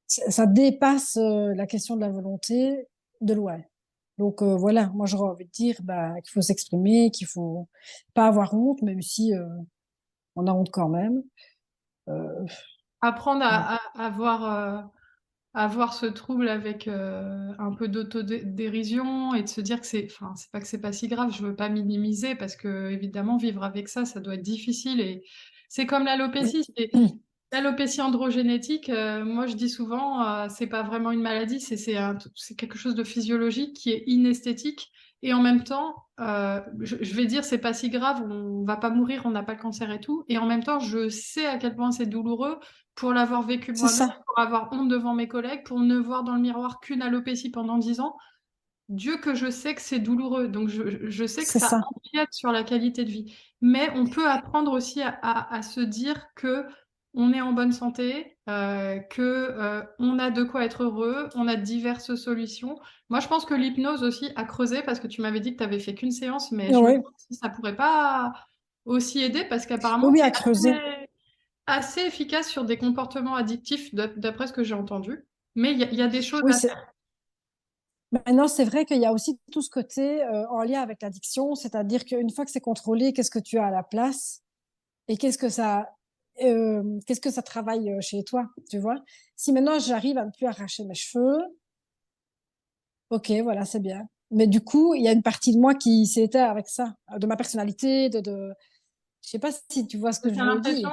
Ça dépasse la question de la volonté de loin. Donc voilà, moi j'aurais envie de dire bah, qu'il faut s'exprimer, qu'il faut pas avoir honte, même si on a honte quand même. Euh, apprendre ouais. à voir ce trouble avec un peu d'autodérision et de se dire que enfin, c'est pas que c'est pas si grave, je veux pas minimiser parce que évidemment vivre avec ça, ça doit être difficile et c'est comme Oui. l'alopécie. L'alopécie androgénétique, moi je dis souvent, c'est pas vraiment une maladie, c'est quelque chose de physiologique qui est inesthétique et en même temps, je vais dire c'est pas si grave, on va pas mourir, on n'a pas le cancer et tout, et en même temps je sais à quel point c'est douloureux pour l'avoir vécu C'est moi-même, ça, pour avoir honte devant mes collègues, pour ne voir dans le miroir qu'une alopécie pendant 10 ans. Dieu que je sais que c'est douloureux, donc je sais que c'est ça ça, empiète sur la qualité de vie. Mais on peut apprendre aussi à se dire que on est en bonne santé, que on a de quoi être heureux, on a diverses solutions. Moi, je pense que l'hypnose aussi a creusé parce que tu m'avais dit que tu avais fait qu'une séance, mais je me oui, demande si ça pourrait pas aussi aider parce oui, qu'apparemment oui, c'est à creuser. assez efficace sur des comportements addictifs d'après ce que j'ai entendu. Mais il y a des choses Oui, à c'est faire. maintenant, c'est vrai qu'il y a aussi tout ce côté en lien avec l'addiction, c'est-à-dire qu'une fois que c'est contrôlé, qu'est-ce que tu as à la place et qu'est-ce que ça travaille chez toi, tu vois? Si maintenant j'arrive à ne plus arracher mes cheveux, ok, voilà, c'est bien. Mais du coup, il y a une partie de moi qui s'est éteinte avec ça, de ma personnalité, je sais pas si tu vois ce que je T'as veux l'impression dire.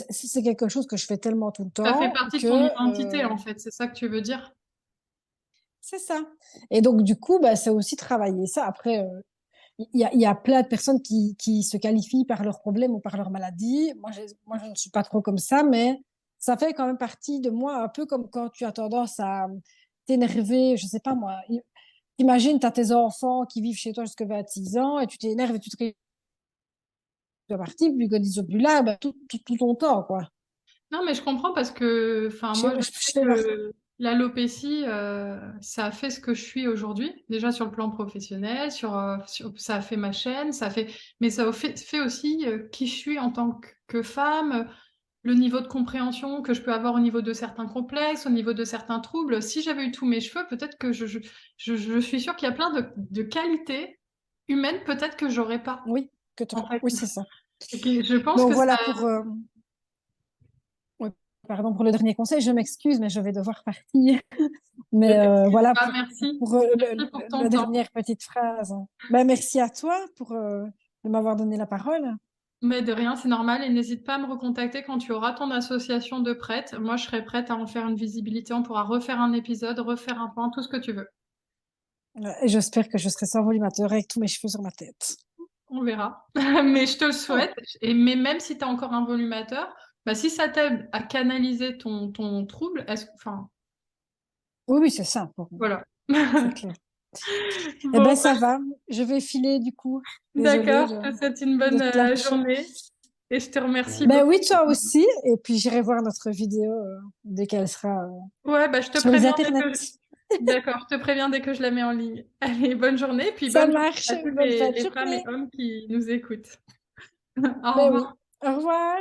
C'est quelque chose que je fais tellement tout le que ça fait temps partie de que ton identité, en fait. C'est ça que tu veux dire? c'est ça. Et donc, du coup, bah, c'est aussi travailler ça. Après, il y a plein de personnes qui se qualifient par leurs problèmes ou par leur maladie. Moi, je ne suis pas trop comme ça, mais ça fait quand même partie de moi, un peu comme quand tu as tendance à t'énerver, je sais pas moi. Imagine, tu as tes enfants qui vivent chez toi jusqu'à 26 ans et tu t'énerves et tu te réveilles à partir, puis quand ils sont plus là, bah, tout ton temps, quoi. Non, mais je comprends parce que, enfin, moi, je Je sais fais voir. que l'alopécie, ça a fait ce que je suis aujourd'hui. Déjà sur le plan professionnel, ça a fait ma chaîne, mais ça a fait aussi qui je suis en tant que femme, le niveau de compréhension que je peux avoir au niveau de certains complexes, au niveau de certains troubles. Si j'avais eu tous mes cheveux, peut-être que je suis sûre qu'il y a plein de qualités humaines, peut-être que j'aurais pas, Oui, en fait. oui, c'est ça. Ok, je pense Donc que voilà ça. pour, ouais, pardon pour le dernier conseil, je m'excuse, mais je vais devoir partir. Ne Mais t'excuse voilà pas, merci. pour Merci pour ton la temps. dernière petite phrase. Ben, merci à toi pour de m'avoir donné la parole. Mais de rien, c'est normal. Et n'hésite pas à me recontacter quand tu auras ton association de prêtes. Moi, je serai prête à en faire une visibilité. On pourra refaire un épisode, refaire un point, tout ce que tu veux. Et j'espère que je serai sans volumateur avec tous mes cheveux sur ma tête. On verra. Mais je te le Oh. souhaite. Mais même si tu as encore un volumateur, bah, si ça t'aide à canaliser ton trouble, enfin, Oui, oui, c'est ça. voilà. C'est clair. Eh Bon, ben, ça va. Je vais filer du coup. Désolée d'accord. Je te souhaite une de bonne te lâcher. journée et je te remercie Ben beaucoup. oui, toi aussi. Et puis, j'irai voir notre vidéo dès qu'elle sera Ouais, bah, je te sur les préviens dès internets. que D'accord, je te préviens dès que je la mets en ligne. Allez, bonne journée, puis Ça bonne journée marche. à tous Bonne fin de les femmes et journée. hommes qui nous écoutent. Au Ben oui. revoir. Au revoir.